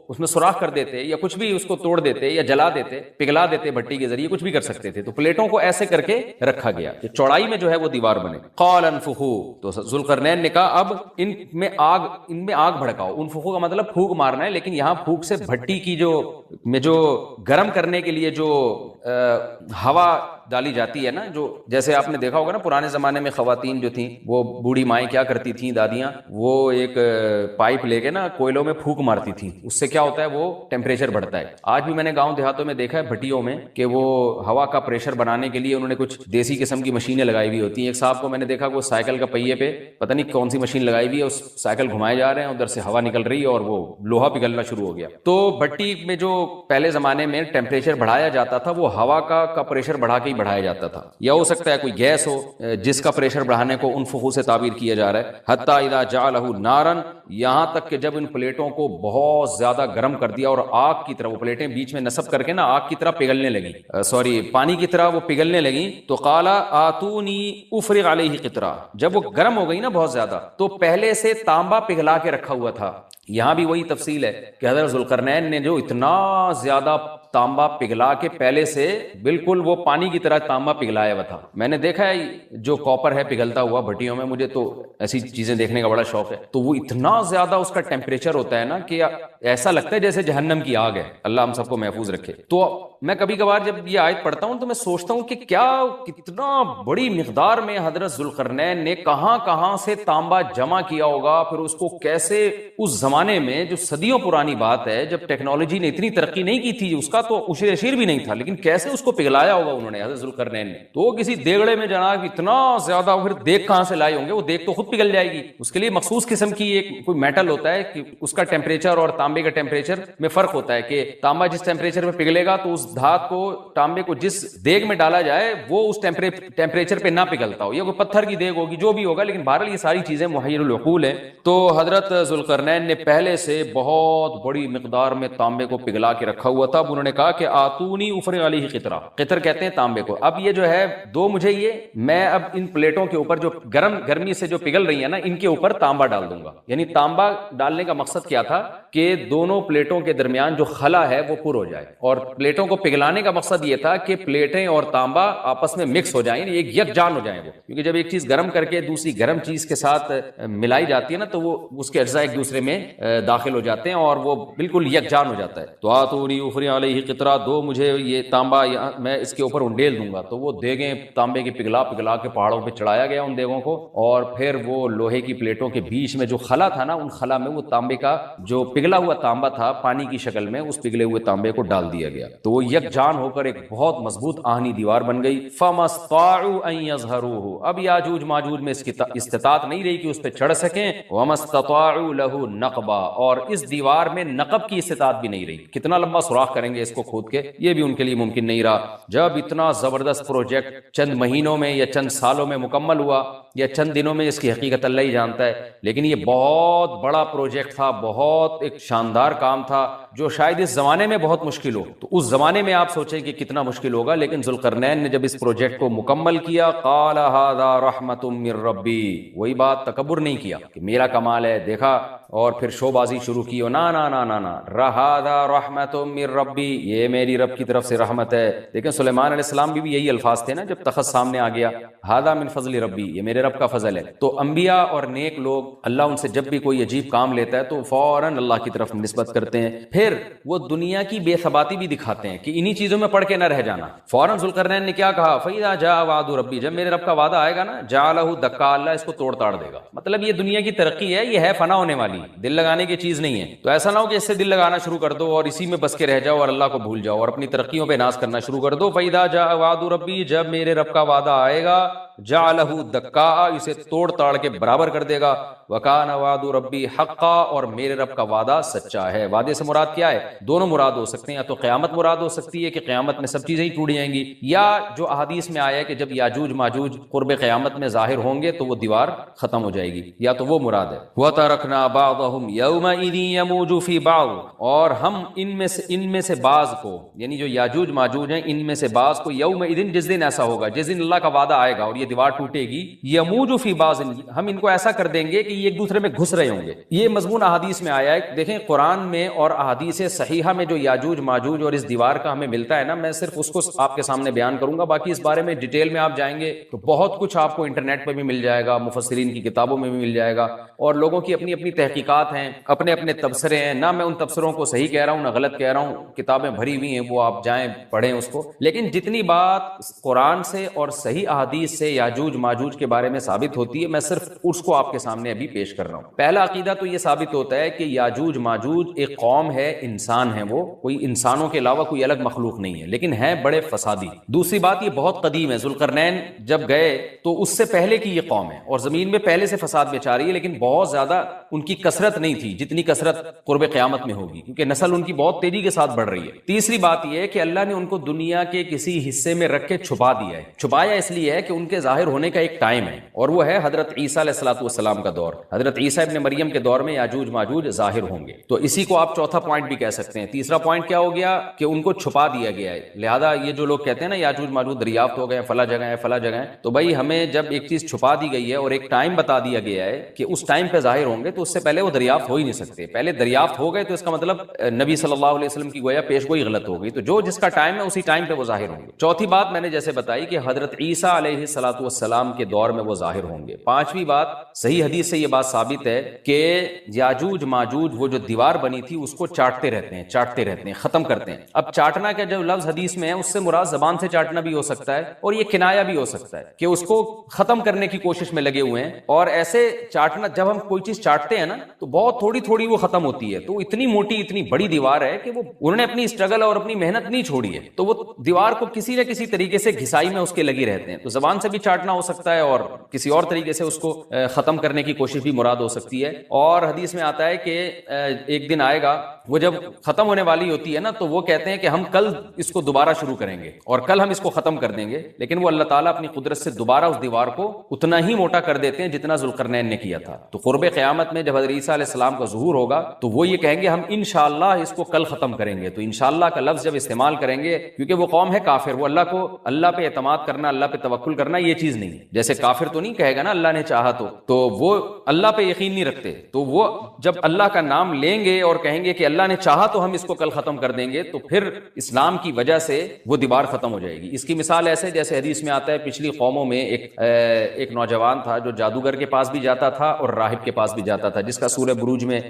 اس میں سوراخ کر دیتے, یا کچھ بھی اس کو توڑ دیتے, یا جلا دیتے, پگھلا دیتے بھٹی کے ذریعے, کچھ بھی کر سکتے تھے. تو پلیٹوں کو ایسے کر کے رکھا گیا کہ چوڑائی میں جو ہے وہ دیوار بنے. قال انفخوا, تو ذوالقرنین نے کہا اب ان میں آگ بھڑکاؤ. انفخوا کا مطلب پھونک مارنا ہے, لیکن یہاں پھونک سے بھٹی کی جو گرم کرنے کے لیے جو ہوا ڈالی جاتی ہے نا, جو جیسے آپ نے دیکھا ہوگا نا پرانے زمانے میں خواتین جو تھیں, وہ بوڑھی مائیں کیا کرتی تھیں, دادیاں, وہ ایک پائپ لے کے نا کوئلوں میں پھونک مارتی تھیں. اس سے کیا ہوتا ہے, وہ ٹیمپریچر بڑھتا ہے. آج بھی میں نے گاؤں دیہاتوں میں دیکھا ہے بھٹیوں میں کہ وہ ہوا کا پریشر بنانے کے لیے انہوں نے کچھ دیسی قسم کی مشینیں لگائی ہوئی ہوتی ہیں. ایک صاحب کو میں نے دیکھا وہ سائیکل کا پہیے پہ پتہ نہیں کون سی مشین لگائی ہوئی ہے, اس سائیکل گھمائے جا رہے ہیں, ادھر سے ہوا نکل رہی ہے اور وہ لوہا پگھلنا شروع ہو گیا. تو بھٹی میں جو پہلے زمانے میں ٹیمپریچر بڑھایا جاتا تھا وہ ہوا کا پریشر بڑھا کے ہی بڑھایا جاتا تھا, یا ہو سکتا ہے کوئی گیس ہو جس کا پریشر بڑھانے کو انفخو سے تعبیر کیا جا رہا ہے. حتی اذا جعلہ نارا, یہاں تک کہ جب ان پلیٹوں کو بہت زیادہ گرم کر دیا اور آگ کی طرح, وہ پلیٹیں بیچ میں نصب کر کے نا آگ کی طرح پگھلنے لگی, پانی کی طرح وہ پگھلنے لگی. تو قال آتونی افرغ علیہ قطرہ, جب وہ گرم ہو گئی نا بہت زیادہ, تو پہلے سے تانبا پگھلا کے رکھا ہوا تھا. یہاں بھی وہی تفصیل ہے کہ حضرت ذوالقرنین نے جو اتنا زیادہ تانبا پگھلا کے پہلے سے بالکل وہ پانی کی طرح تانبا پگھلایا ہوا تھا. میں نے دیکھا ہے جو کاپر ہے پگھلتا ہوا بھٹیوں میں, مجھے تو ایسی چیزیں دیکھنے کا بڑا شوق ہے, تو وہ اتنا زیادہ اس کا ٹیمپریچر ہوتا ہے نا کہ ایسا لگتا ہے جیسے جہنم کی آگ ہے. اللہ ہم سب کو محفوظ رکھے. تو میں کبھی کبھار جب یہ آیت پڑھتا ہوں تو میں سوچتا ہوں کہ کیا کتنا بڑی مقدار میں حضرت ذوالقرنین نے کہاں کہاں سے تانبا جمع کیا ہوگا, پھر اس کو کیسے اس زمانے میں, جو صدیوں پرانی بات ہے, جب ٹیکنالوجی نے اتنی ترقی نہیں کی تھی, اس کا تو اشیر اشیر بھی نہیں تھا, لیکن کیسے اس کو پگھلایا ہوگا انہوں نے حضرت ذوالقرنین نے. تو کسی دیگڑے میں جناب اتنا زیادہ, پھر دیگ کہاں سے لائے ہوں گے, وہ دیگ تو خود پگھل جائے گی. اس کے لیے مخصوص قسم کی ایک کوئی میٹل ہوتا ہے کہ اس کا ٹیمپریچر اور تانبے کا ٹیمپریچر میں فرق ہوتا ہے, کہ تانبا جس ٹیمپریچر میں پگھلے گا تو اس دھات کو, تانبے کو جس دیگ میں ڈالا جائے وہ اس ٹیمپریچر پہ نہ پگھلتا ہو, یا کوئی پتھر کی دیگ ہوگی, جو بھی ہوگا. لیکن بہرحال یہ ساری چیزیں محیر العقول ہیں. تو حضرت ذوالقرنین نے پہلے سے بہت بڑی مقدار میں تانبے کو پگھلا کے رکھا ہوا تھا. اب انہوں نے کہا کہ آتونی افرغ علیہ قطرہ, قطر کہتے ہیں تانبے کو. اب یہ جو ہے دو مجھے یہ, میں اب ان پلیٹوں کے اوپر جو گرمی سے جو پگھل رہی ہے نا, ان کے اوپر تانبا ڈال دوں گا. یعنی تانبا ڈالنے کا مقصد کیا تھا کہ دونوں پلیٹوں کے درمیان جو خلا ہے وہ پر ہو جائے, اور پلیٹوں کو پگھلانے کا مقصد یہ تھا کہ پلیٹیں اور تانبا آپس میں مکس ہو جائیں, ایک یکجان ہو جائیں وہ. کیونکہ جب ایک چیز گرم کر کے دوسری گرم چیز کے ساتھ ملائی جاتی ہے نا, تو وہ اس کے اجزاء ایک دوسرے میں داخل ہو جاتے ہیں اور وہ بالکل یکجان ہو جاتا ہے. تو آتونی افرغ علیہ قطرہ, دو مجھے یہ تانبا, میں اس کے اوپر انڈیل دوں گا. تو وہ دیگیں تانبے کی پگھلا کے پہاڑوں پہ چڑھایا گیا ان دیگوں کو, اور پھر وہ لوہے کی پلیٹوں کے بیچ میں جو خلا تھا نا, ان خلا میں وہ تانبے کا جو پگھلا ہوا تانبا تھا پانی کی شکل میں, اس پگھلے ہوئے تانبے کو ڈال دیا گیا. تو وہ یکجان ہو کر ایک بہت مضبوط آہنی دیوار بن گئی. فَمَسْطَاعُوا أَن يَظْهَرُوهُ, اب یاجوج ماجوج میں اس کی استطاعت نہیں رہی کہ اس پہ چڑھ سکیں. وَمَسْتَطَاعُوا لَهُ نَقْبًا, اور اس دیوار میں نقب کی استطاعت بھی نہیں رہی. کتنا لمبا سوراخ کریں گے اس کو کھود کے, یہ بھی ان کے لیے ممکن نہیں رہا. جب اتنا زبردست پروجیکٹ چند مہینوں میں یا چند سالوں میں مکمل ہوا, یا چند دنوں میں, اس کی حقیقت اللہ ہی جانتا ہے, لیکن یہ بہت بڑا پروجیکٹ تھا, بہت ایک شاندار کام تھا, جو شاید اس زمانے میں بہت مشکل ہو. تو اس زمانے میں آپ سوچیں کہ کتنا مشکل ہوگا, لیکن ذوالقرنین نے جب اس پروجیکٹ کو مکمل کیا, قال ھذا رحمت من ربی, وہی بات, تکبر نہیں کیا کہ میرا کمال ہے, دیکھا, اور پھر شو بازی شروع کی, نا نا نا نا نا, ھذا رحمت من ربی, یہ میری رب کی طرف سے رحمت ہے. لیکن سلیمان علیہ السلام بھی یہی الفاظ تھے نا جب تخت سامنے آ گیا, ھذا من فضل ربی, یہ میرے رب کا فضل ہے. تو انبیاء اور نیک لوگ, اللہ ان سے جب بھی کوئی عجیب کام لیتا ہے تو فوراً اللہ کی طرف نسبت کرتے ہیں. پھر وہ دنیا کی بے ثباتی بھی دکھاتے ہیں کہ انہی چیزوں میں پڑھ کے نہ رہ جانا. فوراً ذوالقرنین نے کیا کہا, فَإِذَا جَاءَ وَعْدُ رَبِّي, جب میرے رب کا وعدہ آئے گا نا, جَعَلَهُ دَكَّا, اللہ اس کو توڑ تاڑ دے گا. مطلب یہ دنیا کی ترقی ہے, یہ ہے فنا ہونے والی, دل لگانے کی چیز نہیں ہے. تو ایسا نہ ہو کہ اس سے دل لگانا شروع کر دو اور اسی میں بس کے رہ جاؤ اور اللہ کو بھول جاؤ اور اپنی ترقیوں پہ ناز کرنا شروع کر دو. فَإِذَا جَاءَ وَعْدُ رَبِّي, جب میرے رب کا وعدہ آئے گا, جَعَلَهُ دَكَّا, اسے توڑ تاڑ کے برابر کر دے گا. وَكَانَ وَعْدُ رَبِّي حَقًّا, اور میرے رب کا وعدہ سچا ہے. وعدے سے مراد کیا ہے؟ دونوں مراد ہو سکتے ہیں, یا تو قیامت مراد ہو سکتی ہے کہ قیامت میں سب چیزیں ہی ٹوٹ جائیں گی, یا جو احادیث میں آیا ہے کہ جب یاجوج ماجوج قرب قیامت میں ظاہر ہوں گے تو وہ دیوار ختم ہو جائے گی, یا تو وہ مراد ہے. وَتَرَكْنَا بَعْضَهُمْ يَوْمَئِذٍ يَمُوجُ فِي بَعْضٍ, اور ہم ان میں سے بعض کو, یعنی جو یاجوج ماجوج ہیں ان میں سے بعض کو, یومئذ, جس دن ایسا ہوگا, جس دن اللہ کا وعدہ آئے گا اور یہ دیوار ٹوٹے گی, یموج فی بعض, ہم ان کو ایسا کر دیں گے کہ یہ ایک دوسرے میں گھس رہے ہوں گے. یہ مضمون احادیث میں آیا ہے. دیکھیں قرآن میں اور احادیث صحیحہ میں جو یاجوج ماجوج اور اس دیوار کا ہمیں ملتا ہے نا, میں صرف اس کو آپ کے سامنے بیان کروں گا. باقی اس بارے میں ڈیٹیل میں آپ جائیں گے تو بہت کچھ آپ کو انٹرنیٹ پہ بھی مل جائے گا, مفسرین کی کتابوں میں بھی مل جائے گا, اور لوگوں کی اپنی اپنی تحقیقات ہیں, اپنے اپنے تبصرے ہیں. نہ میں ان تبصروں کو صحیح کہہ رہا ہوں نہ غلط کہہ رہا ہوں, کتابیں بھری ہوئی ہیں, وہ آپ جائیں پڑھیں اس کو. لیکن جتنی بات قرآن سے اور صحیح احادیث سے یاجوج ماجوج کے بارے میں ثابت ہوتی ہے, میں صرف اس کو آپ کے سامنے ابھی پیش کر رہا ہوں. پہلا عقیدہ تو یہ ثابت ہوتا ہے کہ یاجوج ماجوج ایک قوم ہے, انسان ہے, وہ کوئی انسانوں کے علاوہ کوئی الگ مخلوق نہیں ہے, لیکن ہے بڑے فسادی. دوسری بات یہ بہت قدیم ہے, ذوالقرنین جب گئے تو اس سے پہلے کی یہ قوم ہے, اور زمین میں پہلے سے فساد مچا رہی ہے, لیکن بہت زیادہ ان کی کثرت نہیں تھی جتنی کثرت قرب قیامت میں ہوگی, کیونکہ نسل ان کی بہت تیزی کے ساتھ بڑھ رہی ہے. تیسری بات یہ ہے کہ اللہ نے ان کو دنیا کے کسی حصے میں رکھ کے چھپا دیا ہے. چھپایا اس لیے ہے کہ ان کے ظاہر ہونے کا ایک ٹائم ہے، اور وہ ہے حضرت عیسیٰ علیہ الصلوۃ والسلام کا دور. حضرت عیسیٰ ابن مریم کے دور میں یاجوج ماجوج ظاہر ہوں گے. تو اسی کو آپ چوتھا پوائنٹ بھی کہہ سکتے ہیں. تیسرا پوائنٹ کیا ہو گیا کہ ان کو چھپا دیا گیا ہے. لہذا یہ جو لوگ کہتے ہیں نا یاجوج ماجوج دریافت ہو گئے فلاں جگہ ہے فلاں جگہ ہے، تو بھائی ہمیں جب ایک چیز چھپا دی گئی ہے اور ایک ٹائم بتا دیا گیا ہے کہ اس ٹائم پہ ظاہر ہوں گے، تو اس سے پہلے وہ دریافت ہو ہی نہیں سکتے. پہلے دریافت ہو گئے تو اس کا مطلب نبی صلی اللہ علیہ وسلم کی گویا پیش گوئی غلط ہو گئی. تو جو جس کا ٹائم ہے اسی ٹائم پہ وہ ظاہر ہوں گے. چوتھی بات میں نے جیسے بتائی کہ حضرت عیسیٰ علیہ الصلوۃ والسلام کے دور میں وہ ظاہر ہوں گے. پانچویں بات، صحیح حدیث سے یہ بات ثابت ہے کہ یاجوج ماجوج وہ جو دیوار بنی تھی اس کو چاٹتے رہتے ہیں ختم کرتے ہیں. اب چاٹنا کا جو لفظ حدیث میں ہے اس سے مراد زبان سے چاٹنا بھی ہو سکتا ہے اور یہ کنایا بھی ہو سکتا ہے کہ اس کو ختم کرنے کی کوشش میں لگے ہوئے ہیں. اور ایسے چاٹنا، جب ہم کوئی چیز چاٹتے ہیں نا تو بہت تھوڑی تھوڑی وہ ختم ہوتی ہے. تو اتنی موٹی اتنی بڑی دیوار ہے کہ وہ انہوں نے اپنی اسٹرگل اور اپنی محنت نہیں چھوڑی ہے، تو وہ دیوار کو کسی نہ کسی طریقے سے گھسائی میں اس کے لگی رہتے ہیں. تو زبان سے بھی چاٹنا ہو سکتا ہے اور کسی اور طریقے سے اس کو ختم کرنے کی کوشش بھی مراد ہو سکتی ہے. اور حدیث میں آتا ہے کہ ایک دن آئے گا وہ جب ختم ہونے والی ہوتی ہے نا تو وہ کہتے ہیں کہ ہم کل اس کو دوبارہ شروع کریں گے اور کل ہم اس کو ختم کر دیں گے. لیکن وہ اللہ تعالیٰ اپنی قدرت سے دوبارہ اس دیوار کو اتنا ہی موٹا کر دیتے ہیں جتنا ذوالقرنین نے کیا تھا. تو قرب قیامت میں جب حضرت عیسیٰ علیہ السلام کا ظہور ہوگا تو وہ یہ کہیں گے ہم انشاءاللہ اس کو کل ختم کریں گے. تو انشاءاللہ کا لفظ جب استعمال کریں گے، کیونکہ وہ قوم ہے کافر، وہ اللہ پہ اعتماد کرنا، اللہ پہ توکل کرنا یہ چیز نہیں ہے. جیسے کافر تو نہیں کہے گا نا اللہ نے چاہا تو وہ اللہ پہ یقین نہیں رکھتے. تو وہ جب اللہ کا نام لیں گے اور کہیں گے کہ اللہ نے چاہا تو ہم اس کو کل ختم کر دیں گے، تو پھر اسلام کی وجہ سے وہ دیوار ختم ہو جائے گی. اس کی مثال ایسے جیسے حدیث میں آتا ہے پچھلی قوموں میں ایک نوجوان تھا جو جادوگر کے پاس بھی جاتا تھا اور راہب کے پاس بھی جاتا تھا، جس کا سورہ بروج میں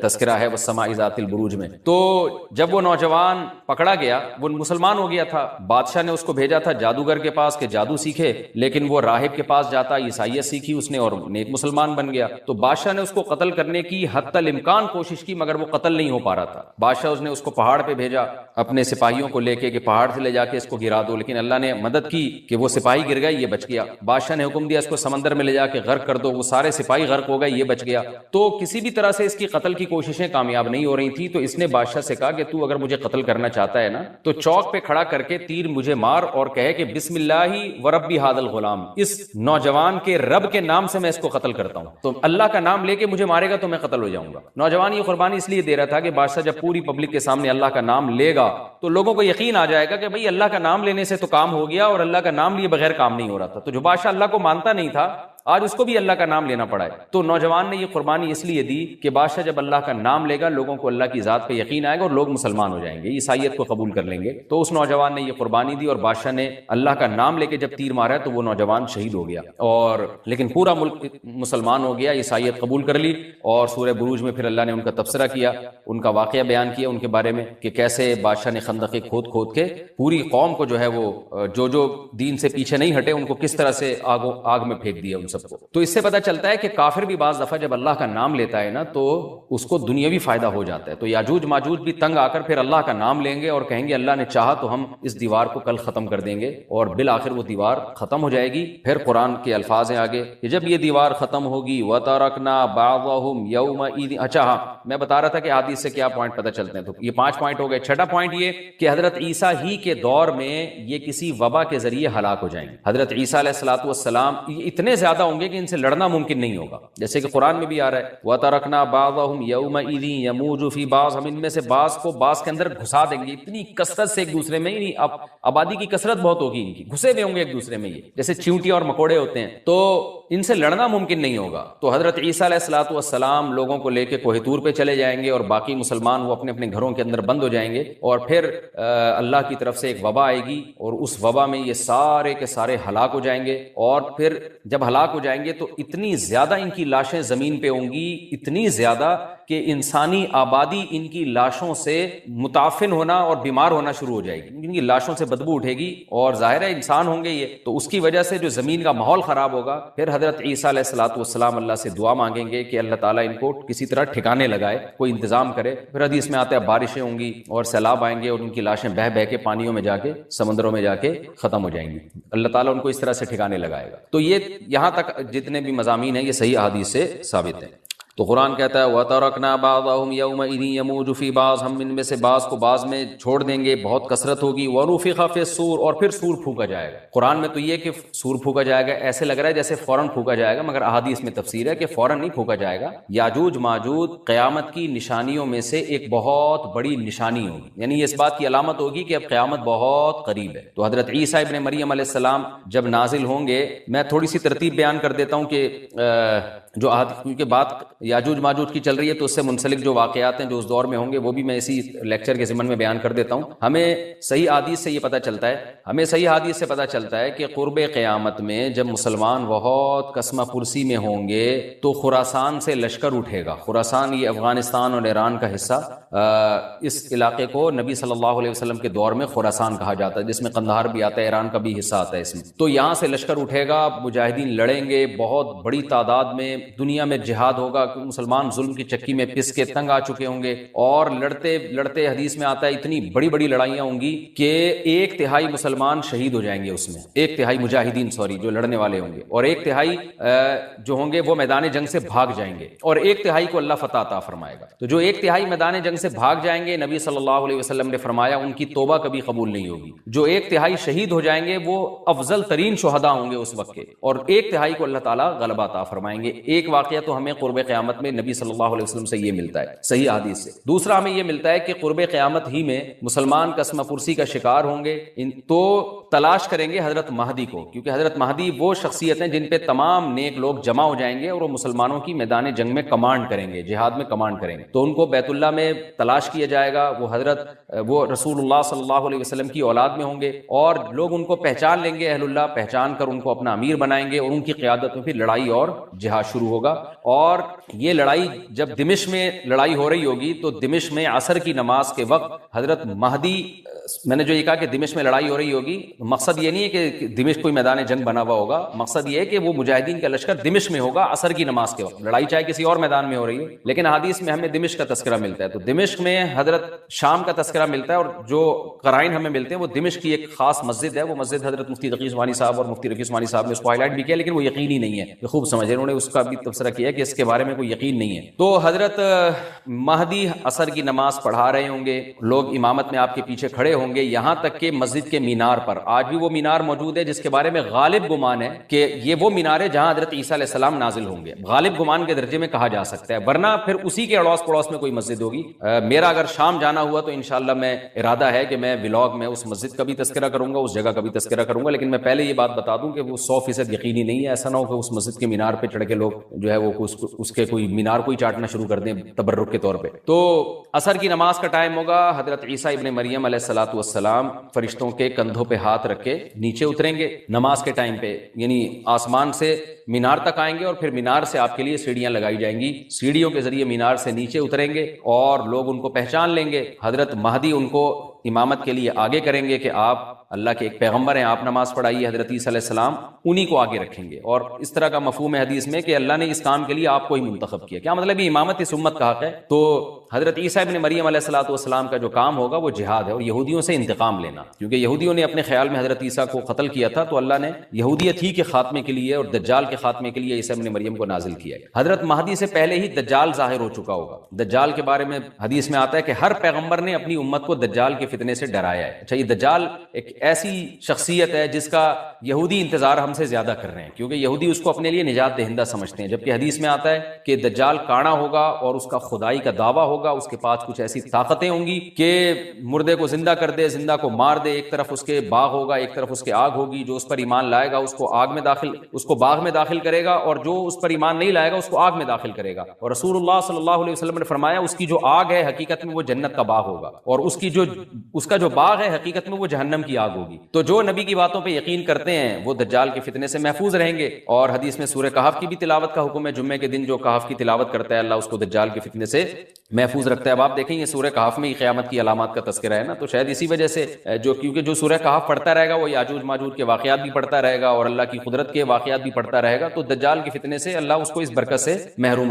تذکرہ ہے والسماء ذات البروج میں. تو جب وہ نوجوان پکڑا گیا، وہ مسلمان ہو گیا تھا، بادشاہ نے اس کو بھیجا تھا جادوگر کے پاس کہ جادو سیکھے، لیکن وہ راہب کے پاس جاتا، عیسائیت سیکھی اس نے اور نیک مسلمان بن گیا. تو بادشاہ نے اس کو قتل کرنے کی حتی الامکان کوشش کی مگر وہ قتل نہیں ہو پا رہا تھا. بادشاہ اس نے اس کو پہاڑ پہ بھیجا اپنے سپاہیوں کو لے کے کہ پہاڑ سے لے جا کے اس کو گرا دو، لیکن اللہ نے مدد کی کہ وہ سپاہی گر گئے، یہ بچ گیا. بادشاہ نے حکم دیا اس کو سمندر میں لے جا کے غرق کر دو، وہ سارے سپاہی غرق ہو گئے، یہ بچ گیا. تو کسی بھی طرح سے اس کی قتل کی کوششیں کامیاب نہیں ہو رہی تھی. تو اس نے بادشاہ سے کہا کہ تو اگر مجھے قتل کرنا چاہتا ہے نا تو چوک پہ کھڑا کر کے تیر مجھے مار اور کہے کہ بسم اللہ و ربی ھذا الغلام، اس نوجوان کے رب کے نام سے میں اس کو قتل کرتا ہوں. تو اللہ کا نام لے کے مجھے مارے گا تو میں قتل ہو جاؤں گا. نوجوان یہ قربانی اس لیے دے رہا تھا کہ بادشاہ جب پوری پبلک کے سامنے اللہ کا نام لے گا تو لوگوں کو یقین آ جائے گا کہ بھئی اللہ کا نام لینے سے تو کام ہو گیا اور اللہ کا نام لیے بغیر کام نہیں ہو رہا تھا. تو جو بادشاہ اللہ کو مانتا نہیں تھا آج اس کو بھی اللہ کا نام لینا پڑا ہے. تو نوجوان نے یہ قربانی اس لیے دی کہ بادشاہ جب اللہ کا نام لے گا لوگوں کو اللہ کی ذات پہ یقین آئے گا اور لوگ مسلمان ہو جائیں گے، عیسائیت کو قبول کر لیں گے. تو اس نوجوان نے یہ قربانی دی اور بادشاہ نے اللہ کا نام لے کے جب تیر مارا تو وہ نوجوان شہید ہو گیا. اور لیکن پورا ملک مسلمان ہو گیا، عیسائیت قبول کر لی. اور سورہ بروج میں پھر اللہ نے ان کا تبصرہ کیا، ان کا واقعہ بیان کیا ان کے بارے میں کہ کیسے بادشاہ نے خندقیں کھود کھود کے پوری قوم کو جو ہے وہ جو دین سے پیچھے نہیں ہٹے ان کو کس طرح سے آگ میں پھینک دیا ان سب کو. تو اس سے پتہ چلتا ہے کہ کافر بھی بعض دفعہ جب اللہ کا نام لیتا ہے نا تو اس کو دنیاوی فائدہ ہو جاتا ہے. تو یاجوج ماجوج بھی تنگ آ کر پھر اللہ کا نام لیں گے اور کہیں گے اللہ نے چاہا تو ہم اس دیوار کو کل ختم کر دیں گے، اور بالآخر وہ دیوار ختم ہو جائے گی. پھر قرآن کے الفاظ ہیں آگے کہ جب یہ دیوار ختم ہوگی وَتَرَكْنَا بَعْضَهُمْ يَوْمَئِذٍ. اچھا ہاں میں بتا رہا تھا کہ حدیث سے کیا پوائنٹ پتہ چلتے ہیں. تو یہ 5 پوائنٹ ہو گئے. چھٹا پوائنٹ یہ کہ حضرت عیسیٰ ہی کے دور میں یہ کسی وبا کے ذریعے ہلاک ہو جائیں گے. حضرت عیسیٰ علیہ الصلوۃ والسلام اتنے زیادہ ہوں گے کہ ان سے لڑنا ممکن نہیں ہوگا، جیسے کہ قرآن میں بھی آ رہا ہے وَتَرَكْنَا بَعْضَهُمْ يَوْمَئِذٍ يَمُوجُ فِي بَعْضٍ. ہم ان میں سے بعض کو بعض کے اندر گھسا دیں گے، اتنی کثرت سے ایک دوسرے میں، اب آبادی کی کثرت بہت ہوگی، ان کی گھسے ہوئے ہوں گے ایک دوسرے میں، یہ جیسے چیونٹی اور مکوڑے ہوتے ہیں، تو ان سے لڑنا ممکن نہیں ہوگا. تو حضرت عیسیٰ علیہ الصلوۃ والسلام لوگوں کو لے کے کوہ طور پہ چلے جائیں گے اور باقی مسلمان وہ اپنے اپنے گھروں کے اندر بند ہو جائیں گے. اور پھر اللہ کی طرف سے ایک وبا آئے گی اور اس وبا میں یہ سارے کے سارے ہلاک ہو جائیں گے. اور پھر جب ہلاک ہو جائیں گے تو اتنی زیادہ ان کی لاشیں زمین پہ ہوں گی، اتنی زیادہ کہ انسانی آبادی ان کی لاشوں سے متعفن ہونا اور بیمار ہونا شروع ہو جائے گی. ان کی لاشوں سے بدبو اٹھے گی اور ظاہر ہے انسان ہوں گے یہ، تو اس کی وجہ سے جو زمین کا ماحول خراب ہوگا. پھر حضرت عیسیٰ علیہ الصلوۃ والسلام اللہ سے دعا مانگیں گے کہ اللہ تعالیٰ ان کو کسی طرح ٹھکانے لگائے، کوئی انتظام کرے. پھر حدیث میں آتا ہے بارشیں ہوں گی اور سیلاب آئیں گے اور ان کی لاشیں بہہ بہہ کے پانیوں میں جا کے سمندروں میں جا کے ختم ہو جائیں گی. اللہ تعالیٰ ان کو اس طرح سے ٹھکانے لگائے گا. تو یہ یہاں تک جتنے بھی مضامین ہیں یہ صحیح احادیث سے ثابت ہیں. تو قرآن کہتا ہے وَتَرَكْنَا بَعْضَهُمْ يَوْمَئِذٍ يَمُوجُ فِي بَعْضٍ، ہم ان میں سے بعض کو بعض میں چھوڑ دیں گے، بہت کثرت ہوگی۔ وَنُفِخَ فِي الصُّورِ، اور پھر سور پھونکا جائے گا۔ قرآن میں تو یہ کہ سور پھونکا جائے گا ایسے لگ رہا ہے جیسے فوراً پھونکا جائے گا، مگر احادیث میں تفسیر ہے کہ فوراً نہیں پھونکا جائے گا۔ یاجوج ماجوج قیامت کی نشانیوں میں سے ایک بہت بڑی نشانی ہوگی، یعنی اس بات کی علامت ہوگی کہ اب قیامت بہت قریب ہے۔ تو حضرت عیسیٰ ابن مریم علیہ السلام جب نازل ہوں گے، میں تھوڑی سی ترتیب بیان کر دیتا ہوں کہ جو کیونکہ بات یاجوج ماجوج کی چل رہی ہے تو اس سے منسلک جو واقعات ہیں جو اس دور میں ہوں گے وہ بھی میں اسی لیکچر کے ضمن میں بیان کر دیتا ہوں۔ ہمیں صحیح حدیث سے یہ پتہ چلتا ہے کہ قرب قیامت میں جب مسلمان بہت کسمہ پرسی میں ہوں گے تو خراسان سے لشکر اٹھے گا۔ خراسان یہ افغانستان اور ایران کا حصہ، اس علاقے کو نبی صلی اللہ علیہ وسلم کے دور میں خراسان کہا جاتا ہے، جس میں قندھار بھی آتا ہے، ایران کا بھی حصہ آتا ہے اس میں۔ تو یہاں سے لشکر اٹھے گا، مجاہدین لڑیں گے بہت بڑی تعداد میں، دنیا میں جہاد ہوگا، مسلمان ظلم کی چکی میں پس کے تنگ آ چکے ہوں گے، اور لڑتے لڑتے حدیث میں آتا ہے اتنی بڑی بڑی لڑائیاں ہوں گی کہ 1/3 مسلمان شہید ہو جائیں گے اس میں، 1/3 مجاہدین جو لڑنے والے ہوں گے، اور 1/3 جو ہوں گے وہ میدان جنگ سے بھاگ جائیں گے، اور 1/3 کو اللہ فتح عطا فرمائے گا۔ تو جو 1/3 میدان جنگ سے بھاگ جائیں گے، نبی صلی اللہ علیہ وسلم نے فرمایا ان کی توبہ کبھی قبول نہیں ہوگی۔ جو 1/3 شہید ہو جائیں گے وہ افضل ترین شہداء ہوں گے اس وقت کے، اور 1/3 کو اللہ تعالیٰ غلبہ عطا فرمائیں گے۔ ایک واقعہ تو ہمیں قرب قیامت میں نبی صلی اللہ علیہ وسلم سے یہ ملتا ہے صحیح حدیث سے۔ دوسرا ہمیں یہ ملتا ہے کہ قرب قیامت ہی میں مسلمان قسمہ پرسی کا شکار ہوں گے، تو تلاش کریں گے حضرت مہدی کو، کیونکہ حضرت مہدی وہ شخصیت ہیں جن پہ تمام نیک لوگ جمع ہو جائیں گے اور وہ مسلمانوں کی میدان جنگ میں کمانڈ کریں گے، جہاد میں کمانڈ کریں گے۔ تو ان کو بیت اللہ میں تلاش کیا جائے گا، وہ رسول اللہ صلی اللہ علیہ وسلم کی اولاد میں ہوں گے، اور لوگ ان کو پہچان لیں گے، اہل اللہ پہچان کر ان کو اپنا امیر بنائیں گے، اور ان کی قیادت میں پھر لڑائی اور جہاد شروع ہوگا۔ اور یہ لڑائی جب دمشق میں لڑائی ہو رہی ہوگی تو دمشق میں عصر کی نماز کے وقت حضرت مہدی، میں نے جو یہ کہا کہ دمشق میں لڑائی ہو رہی ہوگی، مقصد یہ نہیں ہے کہ دمشق کوئی میدان جنگ بنا ہوا ہوگا، مقصد یہ ہے کہ وہ مجاہدین کا لشکر دمشق میں ہوگا عصر کی نماز کے وقت، لڑائی چاہے کسی اور میدان میں ہو رہی ہے، لیکن حدیث میں ہمیں دمشق کا تذکرہ ملتا ہے۔ تو دمشق میں حضرت شام کا تذکرہ ملتا ہے، اور جو قرائن ہمیں ملتے ہیں وہ دمشق کی ایک خاص مسجد ہے، وہ مسجد حضرت مفتی تقی عثمانی صاحب اور مفتی رفیع عثمانی صاحب نے اس کو ہائی لائٹ بھی کیا، لیکن وہ یقینی نہیں ہے، یہ خوب سمجھے، انہوں نے اس کا بھی تبصرہ کیا کہ اس کے بارے میں کوئی یقین نہیں ہے۔ تو حضرت مہدی عصر کی نماز پڑھا رہے ہوں گے، لوگ امامت میں آپ کے پیچھے کھڑے ہوں گے، یہاں تک کہ مسجد کے مینار پر، آج بھی وہ مینار موجود ہے جس کے بارے میں غالب گمان ہے کہ یہ وہ مینار ہے جہاں حضرت عیسیٰ علیہ السلام نازل ہوں گے، غالب گمان کے درجے میں کہا جا سکتا ہے، ورنہ پھر اسی کے اڑوس پڑوس میں کوئی مسجد ہوگی۔ میرا اگر شام جانا ہوا تو انشاءاللہ میں ارادہ ہے کہ میں ولاگ میں اس مسجد کا بھی تذکرہ کروں گا، اس جگہ کا بھی تذکرہ کروں گا، لیکن میں پہلے یہ بات بتا دوں کہ وہ 100% یقینی نہیں ہے، ایسا نہ ہو کہ اس مسجد کے مینار پہ چڑھ کے لوگ جو ہے وہ اس کے کوئی مینار کو ہی چاٹنا شروع کر دیں تبرک کے طور پہ۔ تو عصر کی نماز کا ٹائم ہوگا، حضرت عیسیٰ ابن مریم علیہ الصلوۃ والسلام فرشتوں کے کندھوں پہ ہاتھ رکھ کے نیچے اتریں گے نماز کے ٹائم پہ، یعنی آسمان سے مینار تک آئیں گے، اور پھر مینار سے آپ کے لیے سیڑھیاں لگائی جائیں گی، سیڑھیوں کے ذریعے مینار سے نیچے اتریں گے، اور لوگ ان کو پہچان لیں گے۔ حضرت مہدی ان کو امامت کے لیے آگے کریں گے کہ آپ اللہ کے ایک پیغمبر ہیں، آپ نماز پڑھائیے، حضرت عیسیٰ علیہ السلام انہی کو آگے رکھیں گے، اور اس طرح کا مفہوم ہے حدیث میں کہ اللہ نے اس کام کے لیے آپ کو ہی منتخب کیا۔ کیا مطلب یہ امامت اس امت کا حق ہے؟ تو حضرت عیسیٰ ابن مریم علیہ الصلوۃ والسلام کا جو کام ہوگا وہ جہاد ہے، اور یہودیوں سے انتقام لینا، کیونکہ یہودیوں نے اپنے خیال میں حضرت عیسیٰ کو قتل کیا تھا، تو اللہ نے یہودیت ہی کے خاتمے کے لیے اور دجال کے خاتمے کے لیے عیسیٰ ابن مریم کو نازل کیا ہے۔ حضرت مہدی سے پہلے ہی دجال ظاہر ہو چکا ہوگا، دجال کے بارے میں حدیث میں آتا ہے کہ ہر پیغمبر نے اپنی امت کو دجال کے فتنے سے ڈرایا ہے۔ اچھا، یہ دجال ایک ایسی شخصیت ہے جس کا یہودی انتظار ہم سے زیادہ کر رہے ہیں، کیونکہ یہودی اس کو اپنے لیے نجات دہندہ سمجھتے ہیں، جبکہ حدیث میں آتا ہے کہ دجال کانا ہوگا اور اس کا خدائی کا دعویٰ ہوگا، اس کے پاس کچھ ایسی طاقتیں ہوں گی کہ مردے کو زندہ کر دے، زندہ کو مار دے، ایک طرف اس کے باغ ہوگا، ایک طرف اس کے آگ ہوگی، جو اس پر ایمان لائے گا اس کو باغ میں داخل کرے گا، اور جو اس پر ایمان نہیں لائے گا اس کو آگ میں داخل کرے گا۔ اور رسول اللہ صلی اللہ علیہ وسلم نے فرمایا اس کی جو آگ ہے حقیقت میں وہ جنت کا باغ ہوگا، اور اس کا جو باغ ہے حقیقت میں وہ جہنم کی آگ ہوگی۔ تو جو نبی کی باتوں پہ یقین کرتے ہیں وہ دجال کے فتنے سے محفوظ رہیں گے، اور حدیث میں سورہ کہف کی بھی تلاوت کا حکم ہے، جمعے کے دن جو کہف کی تلاوت کرتا ہے اللہ اس کو دجال کے فتنے سے محفوظ رکھتا ہے. اب آپ دیکھیں یہ سورہ کہف میں ہی قیامت کی علامات کا تذکرہ ہے نا, تو شاید اسی وجہ سے کیونکہ جو سورہ کہف پڑھتا رہے گا وہ یاجوج ماجوج کے واقعات بھی پڑھتا رہے گا اور اللہ کی قدرت کے واقعات بھی پڑھتا رہے گا, تو دجال کے فتنے سے اللہ اس کو اس برکت سے محروم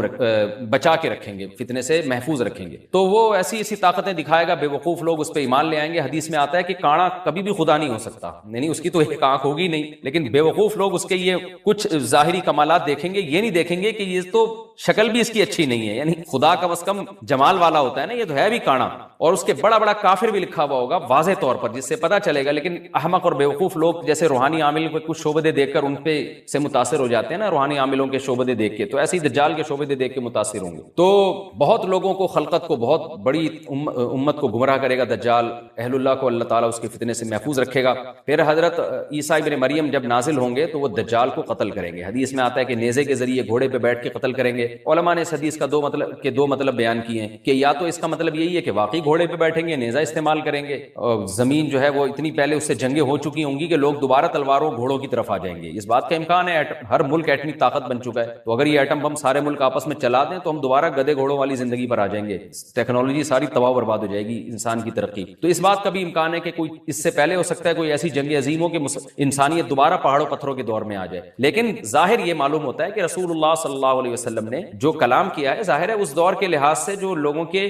بچا کے رکھیں گے, فتنے سے محفوظ رکھیں گے. تو وہ ایسی ایسی طاقتیں دکھائے گا, بے وقوف لوگ اس پہ ایمان لے آئیں گے. حدیث میں آتا ہے کہ کانا کبھی بھی خدا نہیں ہو سکتا, یعنی اس کی تو ایک آنکھ ہوگی نہیں, لیکن بے وقوف لوگ اس کے یہ کچھ ظاہری کمالات دیکھیں گے, یہ نہیں دیکھیں گے کہ یہ تو شکل بھی اس کی اچھی نہیں ہے, یعنی خدا کا بس کم جمال والا ہوتا ہے نا, یہ تو ہے بھی کانا, اور اس کے بڑا بڑا کافر بھی لکھا ہوا ہوگا واضح طور پر, جس سے پتا چلے گا. لیکن احمق اور بیوقوف لوگ جیسے روحانی عامل کو کچھ شعبدے دیکھ کر ان پہ سے متاثر ہو جاتے ہیں نا, روحانی عاملوں کے شعبدے دیکھ کے, تو ایسے ہی دجال کے شعبدے دیکھ کے متاثر ہوں گے. تو بہت لوگوں کو, خلقت کو, بہت بڑی امت کو گمراہ کرے گا دجال. اہل اللہ کو اللہ تعالیٰ اس کے فتنے سے محفوظ رکھے گا. پھر حضرت عیسیٰ ابن مریم جب نازل ہوں گے تو وہ دجال کو قتل کریں گے. حدیث میں آتا ہے کہ نیزے کے ذریعے گھوڑے پہ بیٹھ کے قتل کریں گے. علماء نے اس حدیث کا دو مطلب بیان کیے ہیں کہ یا تو اس کا مطلب یہی ہے کہ واقعی گھوڑے پہ بیٹھیں گے, نیزہ استعمال کریں گے, اور زمین جو ہے وہ اتنی پہلے اس سے جنگیں ہو چکی ہوں گی کہ لوگ دوبارہ تلواروں گھوڑوں کی طرف آ جائیں گے. اس بات کا امکان ہے, ہر ملک ایٹمی طاقت بن چکا ہے, تو اگر یہ ایٹم بم سارے ملک آپس میں چلا دیں تو ہم دوبارہ گدے گھوڑوں والی زندگی پر آ جائیں گے, ٹیکنالوجی ساری تباہ برباد ہو جائے گی, انسان کی ترقی. تو اس بات کا بھی امکان ہے کہ کوئی اس سے پہلے ہو سکتا ہے کوئی ایسی جنگ عظیم ہو کہ انسانیت دوبارہ پہاڑوں پتھروں کے دور میں آ جائے. لیکن ظاہر یہ معلوم ہوتا ہے کہ رسول اللہ صلی اللہ علیہ وسلم نے جو کلام کیا ہے, ظاہر ہے اس دور کے لحاظ سے جو لوگوں کے,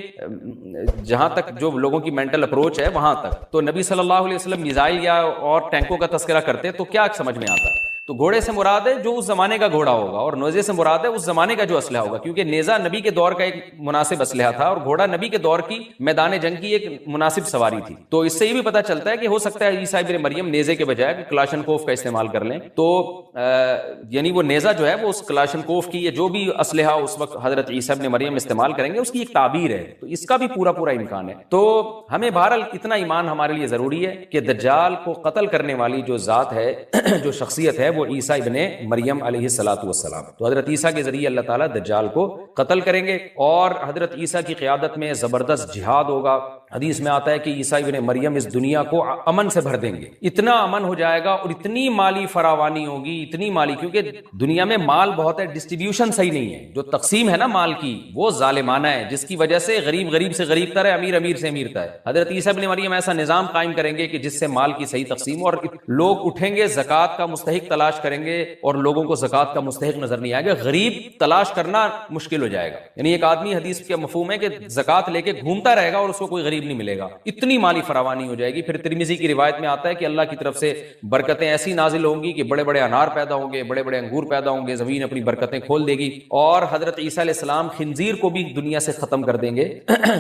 جہاں تک جو لوگوں کی مینٹل اپروچ ہے وہاں تک, تو نبی صلی اللہ علیہ وسلم میزائل یا اور ٹینکوں کا تذکرہ کرتے تو کیا سمجھ میں آتا؟ تو گھوڑے سے مراد ہے جو اس زمانے کا گھوڑا ہوگا, اور نیزے سے مراد ہے اس زمانے کا جو اسلحہ ہوگا, کیونکہ نیزہ نبی کے دور کا ایک مناسب اسلحہ تھا اور گھوڑا نبی کے دور کی میدان جنگ کی ایک مناسب سواری تھی. تو اس سے یہ بھی پتہ چلتا ہے کہ ہو سکتا ہے عیسیٰ ابن مریم نیزے کے بجائے کلاشنکوف کا استعمال کر لیں, تو یعنی وہ نیزہ جو ہے وہ اس کلاشنکوف کی, جو بھی اسلحہ اس وقت حضرت عیسیٰ ابن مریم استعمال کریں گے اس کی ایک تعبیر ہے, تو اس کا بھی پورا امکان ہے. تو ہمیں بہرحال اتنا ایمان ہمارے لیے ضروری ہے کہ دجال کو قتل کرنے والی جو ذات ہے, جو شخصیت ہے, وہ عیسیٰ ابن مریم علیہ الصلوۃ والسلام. تو حضرت عیسیٰ کے ذریعے اللہ تعالیٰ دجال کو قتل کریں گے, اور حضرت عیسیٰ کی قیادت میں زبردست جہاد ہوگا. حدیث میں آتا ہے کہ عیسیٰ ابن مریم اس دنیا کو امن سے بھر دیں گے, اتنا امن ہو جائے گا اور اتنی مالی فراوانی ہوگی, اتنی مالی, کیونکہ دنیا میں مال بہت ہے, ڈسٹریبیوشن صحیح نہیں ہے, جو تقسیم ہے نا مال کی وہ ظالمانہ ہے, جس کی وجہ سے غریب غریب سے غریب تر ہے, امیر امیر سے امیر تر ہے. حضرت عیسیٰ ابن مریم ایسا نظام قائم کریں گے کہ جس سے مال کی صحیح تقسیم, اور لوگ اٹھیں گے زکوٰۃ کا مستحق تلاش کریں گے, اور لوگوں کو زکوٰۃ کا مستحق نظر نہیں آئے گا, غریب تلاش کرنا مشکل ہو جائے گا. یعنی ایک آدمی, حدیث کا مفہوم ہے کہ زکوٰۃ لے کے گھومتا رہے گا اور اس کو کوئی غریب نہیں ملے گا, اتنی مالی فراوانی ہو جائے گی. پھر ترمذی کی روایت میں آتا ہے کہ اللہ کی طرف سے برکتیں ایسی نازل ہوں گی کہ بڑے بڑے انار پیدا ہوں گے, بڑے بڑے انگور پیدا ہوں گے, زمین اپنی برکتیں کھول دے گی. اور حضرت عیسیٰ علیہ السلام خنزیر کو بھی دنیا سے ختم کر دیں گے,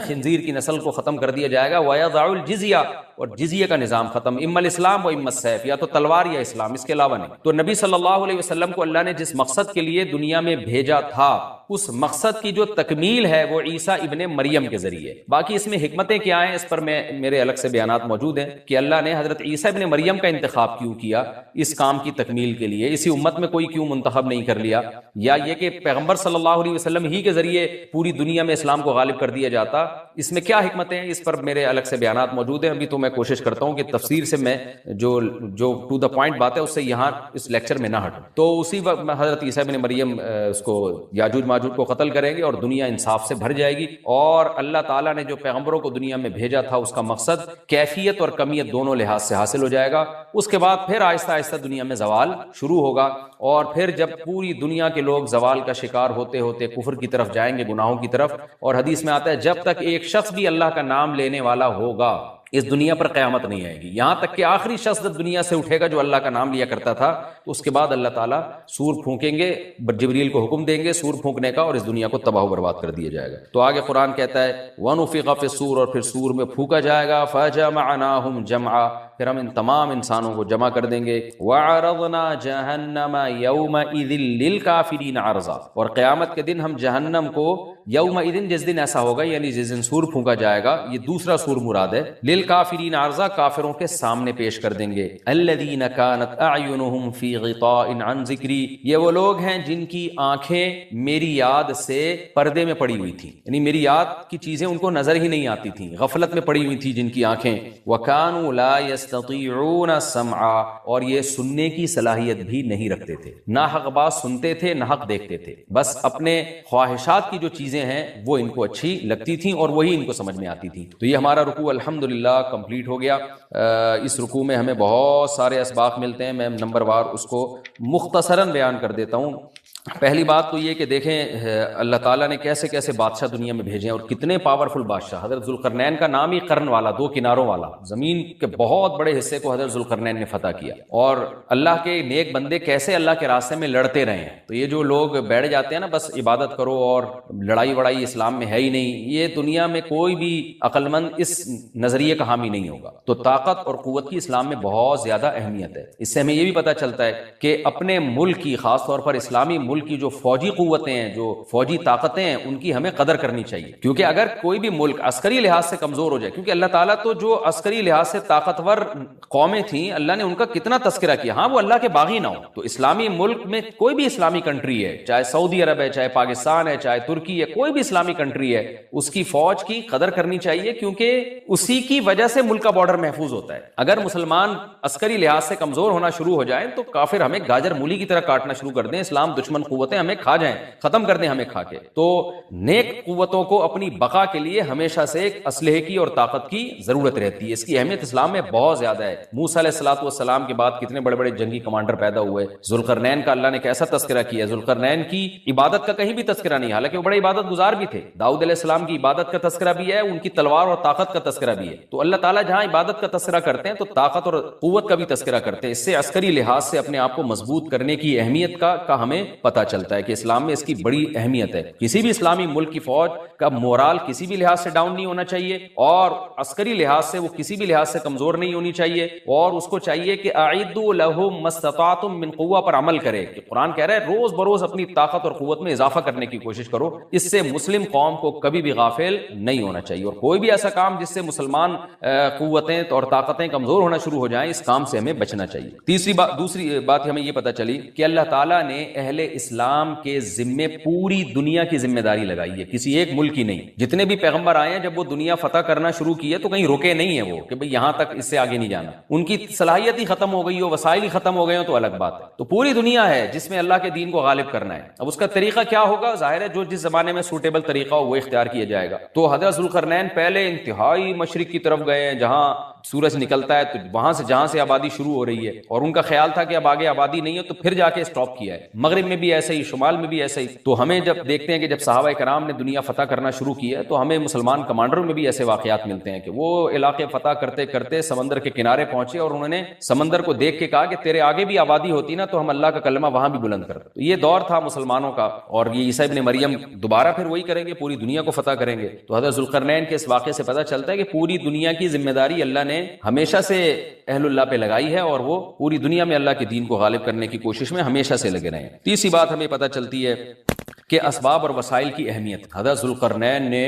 خنزیر کی نسل کو ختم کر دیا جائے گا. وَيَضَعُ الْجِزْيَةَ, اور جزیہ کا نظام ختم, اما الاسلام و اما السیف, یا تو تلوار یا اسلام, اس کے علاوہ نہیں. تو نبی صلی اللہ علیہ وسلم کو اللہ نے جس مقصد کے لیے دنیا میں بھیجا تھا, اس مقصد کی جو تکمیل ہے وہ عیسیٰ ابن مریم کے ذریعے. باقی اس میں حکمتیں کیا ہیں اس پر میرے الگ سے بیانات موجود ہیں کہ اللہ نے حضرت عیسیٰ ابن مریم کا انتخاب کیوں کیا اس کام کی تکمیل کے لیے, اسی امت میں کوئی کیوں منتخب نہیں کر لیا, یا یہ کہ پیغمبر صلی اللہ علیہ وسلم ہی کے ذریعے پوری دنیا میں اسلام کو غالب کر دیا جاتا, اس میں کیا حکمتیں ہیں, اس پر میرے الگ سے بیانات موجود ہیں. ابھی تو میں کوشش کرتا ہوں کہ تفسیر سے میں جو ٹو دا پوائنٹ بات ہے اس سے یہاں اس لیکچر میں نہ ہٹوں. تو اسی وقت حضرت عیسیٰ ابن مریم اس کو یاجوج ماجوج کو قتل کریں گے اور دنیا انصاف سے بھر جائے گی, اور اللہ تعالیٰ نے جو پیغمبروں کو دنیا میں بھیجا تھا اس کا مقصد کیفیت اور کمیت دونوں لحاظ سے حاصل ہو جائے گا. اس کے بعد پھر آہستہ آہستہ دنیا میں زوال شروع ہوگا, اور پھر جب پوری دنیا کے لوگ زوال کا شکار ہوتے ہوتے کفر کی طرف جائیں گے, گناہوں کی طرف, اور حدیث میں آتا ہے جب تک ایک شخص بھی اللہ کا نام لینے والا ہوگا اس دنیا پر قیامت نہیں آئے گی, یہاں تک کہ آخری شخص دنیا سے اٹھے گا جو اللہ کا نام لیا کرتا تھا. اس کے بعد اللہ تعالیٰ سور پھونکیں گے, جبریل کو حکم دیں گے سور پھونکنے کا, اور اس دنیا کو تباہ و برباد کر دیا جائے گا. تو آگے قرآن کہتا ہے وَنُفِخَ فِي الصُّورِ, اور پھر سور میں پھونکا جائے گا, فَجَمَعْنَاهُمْ جَمْعًا, پھر ہم ان تمام انسانوں کو جمع کر دیں گے. وَعَرَضْنَا جَهَنَّمَ يَوْمَئِذٍ لِّلْكَافِرِينَ عَرْضًا, اور قیامت کے دن ہم جہنم کو, یومئذ جس دن ایسا ہوگا یعنی جس دن سور پھونکا جائے گا, یہ دوسرا سور مراد ہے, للکافرین عرضا, کافروں کے سامنے پیش کر دیں گے. الذین کانت اعینہم فی غطاء عن ذکری, یہ وہ لوگ ہیں جن کی آنکھیں میری یاد سے پردے میں پڑی ہوئی تھی, یعنی میری یاد کی چیزیں ان کو نظر ہی نہیں آتی تھیں, غفلت میں پڑی ہوئی تھی جن کی آنکھیں. وکانوا لا يستطيعون السمع، اور یہ سننے کی صلاحیت بھی نہیں رکھتے تھے، نہ حق بات سنتے تھے نہ حق دیکھتے تھے، بس اپنے خواہشات کی جو چیزیں ہیں وہ ان کو اچھی لگتی تھیں اور وہی ان کو سمجھ میں آتی تھیں۔ تو یہ ہمارا رکوع الحمدللہ کمپلیٹ ہو گیا۔ اس رکوع میں ہمیں بہت سارے اسباق ملتے ہیں، میں نمبر وار اس کو مختصراً بیان کر دیتا ہوں۔ پہلی بات تو یہ کہ دیکھیں اللہ تعالیٰ نے کیسے کیسے بادشاہ دنیا میں بھیجے ہیں اور کتنے پاورفل بادشاہ۔ حضرت ذوالقرنین کا نام ہی قرن والا، دو کناروں والا، زمین کے بہت بڑے حصے کو حضرت ذوالقرنین نے فتح کیا، اور اللہ کے نیک بندے کیسے اللہ کے راستے میں لڑتے رہے ہیں۔ تو یہ جو لوگ بیٹھ جاتے ہیں نا بس عبادت کرو اور لڑائی وڑائی اسلام میں ہے ہی نہیں، یہ دنیا میں کوئی بھی عقل مند اس نظریے کا حامی نہیں ہوگا۔ تو طاقت اور قوت کی اسلام میں بہت زیادہ اہمیت ہے۔ اس سے ہمیں یہ بھی پتہ چلتا ہے کہ اپنے ملک کی، خاص طور پر اسلامی ملک کی جو فوجی قوتیں ہیں، جو فوجی طاقتیں ہیں، ان کی ہمیں قدر کرنی چاہیے، کیونکہ اگر کوئی بھی ملک عسکری لحاظ سے کمزور ہو جائے، کیونکہ اللہ تعالیٰ تو جو عسکری لحاظ سے طاقتور قومیں تھیں اللہ نے ان کا کتنا تذکرہ کیا، ہاں وہ اللہ کے باغی نہ ہو۔ تو اسلامی ملک میں کوئی بھی اسلامی کنٹری ہے، چاہے سعودی عرب ہے، چاہے پاکستان ہے، چاہے ترکی ہے، کوئی بھی اسلامی کنٹری ہے، اس کی فوج کی قدر کرنی چاہیے، کیونکہ اسی کی وجہ سے ملک کا بارڈر محفوظ ہوتا ہے۔ اگر مسلمان عسکری لحاظ سے کمزور ہونا شروع ہو جائیں تو کافر ہمیں گاجر مولی کی طرح کاٹنا شروع کر دیں، اسلام دشمن قوتیں ہمیں کھا جائیں، ختم کر دیں ہمیں کھا کے۔ تو نیک قوتوں کو اپنی بقا کے لیے ہمیشہ سے ایک اسلحے کی اور طاقت کی ضرورت رہتی ہے، اس کی اہمیت اسلام میں بہت زیادہ ہے۔ موسیٰ علیہ الصلوۃ والسلام کے بعد کتنے بڑے بڑے جنگی کمانڈر پیدا ہوئے، ذوالقرنین کا اللہ نے کیسا تذکرہ کیا، ذوالقرنین کی عبادت کا کہیں بھی تذکرہ نہیں، حالانکہ وہ بڑے عبادت گزار بھی تھے۔ داؤد علیہ السلام کی عبادت کا تذکرہ بھی ہے، ان کی تلوار اور طاقت کا تذکرہ بھی ہے۔ تو اللہ تعالیٰ جہاں عبادت کا تذکرہ کرتے ہیں تو طاقت اور قوت کا بھی تذکرہ کرتے ہیں، اس سے عسکری لحاظ سے اپنے آپ کو مضبوط کرنے کی اہمیت کا ہمیں پتہ چلتا ہے کہ اسلام میں اس کی بڑی اہمیت ہے۔ کسی بھی اسلامی ملک کی فوج کا مورال کسی بھی لحاظ سے ڈاؤن نہیں ہونا چاہیے، اور عسکری لحاظ سے وہ کسی بھی لحاظ سے کمزور نہیں ہونی چاہیے، اور اس کو چاہیے کہ اعدوا لهم ما استطعتم من قوہ پر عمل کرے، کہ قرآن کہہ رہا ہے روز بروز اپنی طاقت اور قوت میں اضافہ کرنے کی کوشش کرو۔ اس سے مسلم قوم کو کبھی بھی غافل نہیں ہونا چاہیے، اور کوئی بھی ایسا کام جس سے مسلمان قوتیں اور طاقتیں کمزور ہونا شروع ہو جائیں، اس کام سے ہمیں بچنا چاہیے۔ دوسری بات ہمیں یہ پتہ چلی کہ اللہ تعالیٰ نے اہل اسلام کے ذمے پوری دنیا کی ذمہ داری لگائی ہے، کسی ایک ملک کی نہیں۔ جتنے بھی پیغمبر آئے ہیں جب وہ دنیا فتح کرنا شروع کی ہے تو کہیں رکے نہیں ہیں وہ کہ بھئی یہاں تک، اس سے آگے نہیں جانا۔ ان کی صلاحیت ہی ختم ہو گئی ہو، وسائل ہی ختم ہو گئے ہو تو الگ بات ہے۔ تو پوری دنیا ہے جس میں اللہ کے دین کو غالب کرنا ہے۔ اب اس کا طریقہ کیا ہوگا؟ ظاہر ہے جو جس زمانے میں سوٹیبل طریقہ ہو وہ اختیار کیا جائے گا۔ تو حضرت ذوالقرنین پہلے انتہائی مشرق کی طرف گئے ہیں، جہاں سورج نکلتا ہے تو وہاں سے جہاں سے آبادی شروع ہو رہی ہے، اور ان کا خیال تھا کہ اب آگے آبادی نہیں ہے تو پھر جا کے سٹاپ کیا ہے۔ مغرب میں بھی ایسے ہی، شمال میں بھی ایسے ہی۔ تو ہمیں جب دیکھتے ہیں کہ جب صحابہ کرام نے دنیا فتح کرنا شروع کی ہے تو ہمیں مسلمان کمانڈروں میں بھی ایسے واقعات ملتے ہیں کہ وہ علاقے فتح کرتے کرتے سمندر کے کنارے پہنچے اور انہوں نے سمندر کو دیکھ کے کہا کہ تیرے آگے بھی آبادی ہوتی نا تو ہم اللہ کا کلمہ وہاں بھی بلند کرتے۔ تو یہ دور تھا مسلمانوں کا، اور یہ عیسیٰ ابن مریم دوبارہ پھر وہی کریں گے، پوری دنیا کو فتح کریں گے۔ تو حضرت ذوالقرنین کے اس واقعے سے پتہ چلتا ہے کہ پوری دنیا کی ذمہ داری اللہ نے ہمیشہ سے اہل اللہ پہ لگائی ہے، اور وہ پوری دنیا میں اللہ کے دین کو غالب کرنے کی کوشش میں ہمیشہ سے لگے رہے ہیں۔ تیسری بات ہمیں پتہ چلتی ہے کہ اسباب اور وسائل کی اہمیت۔ حضرت ذوالقرنین نے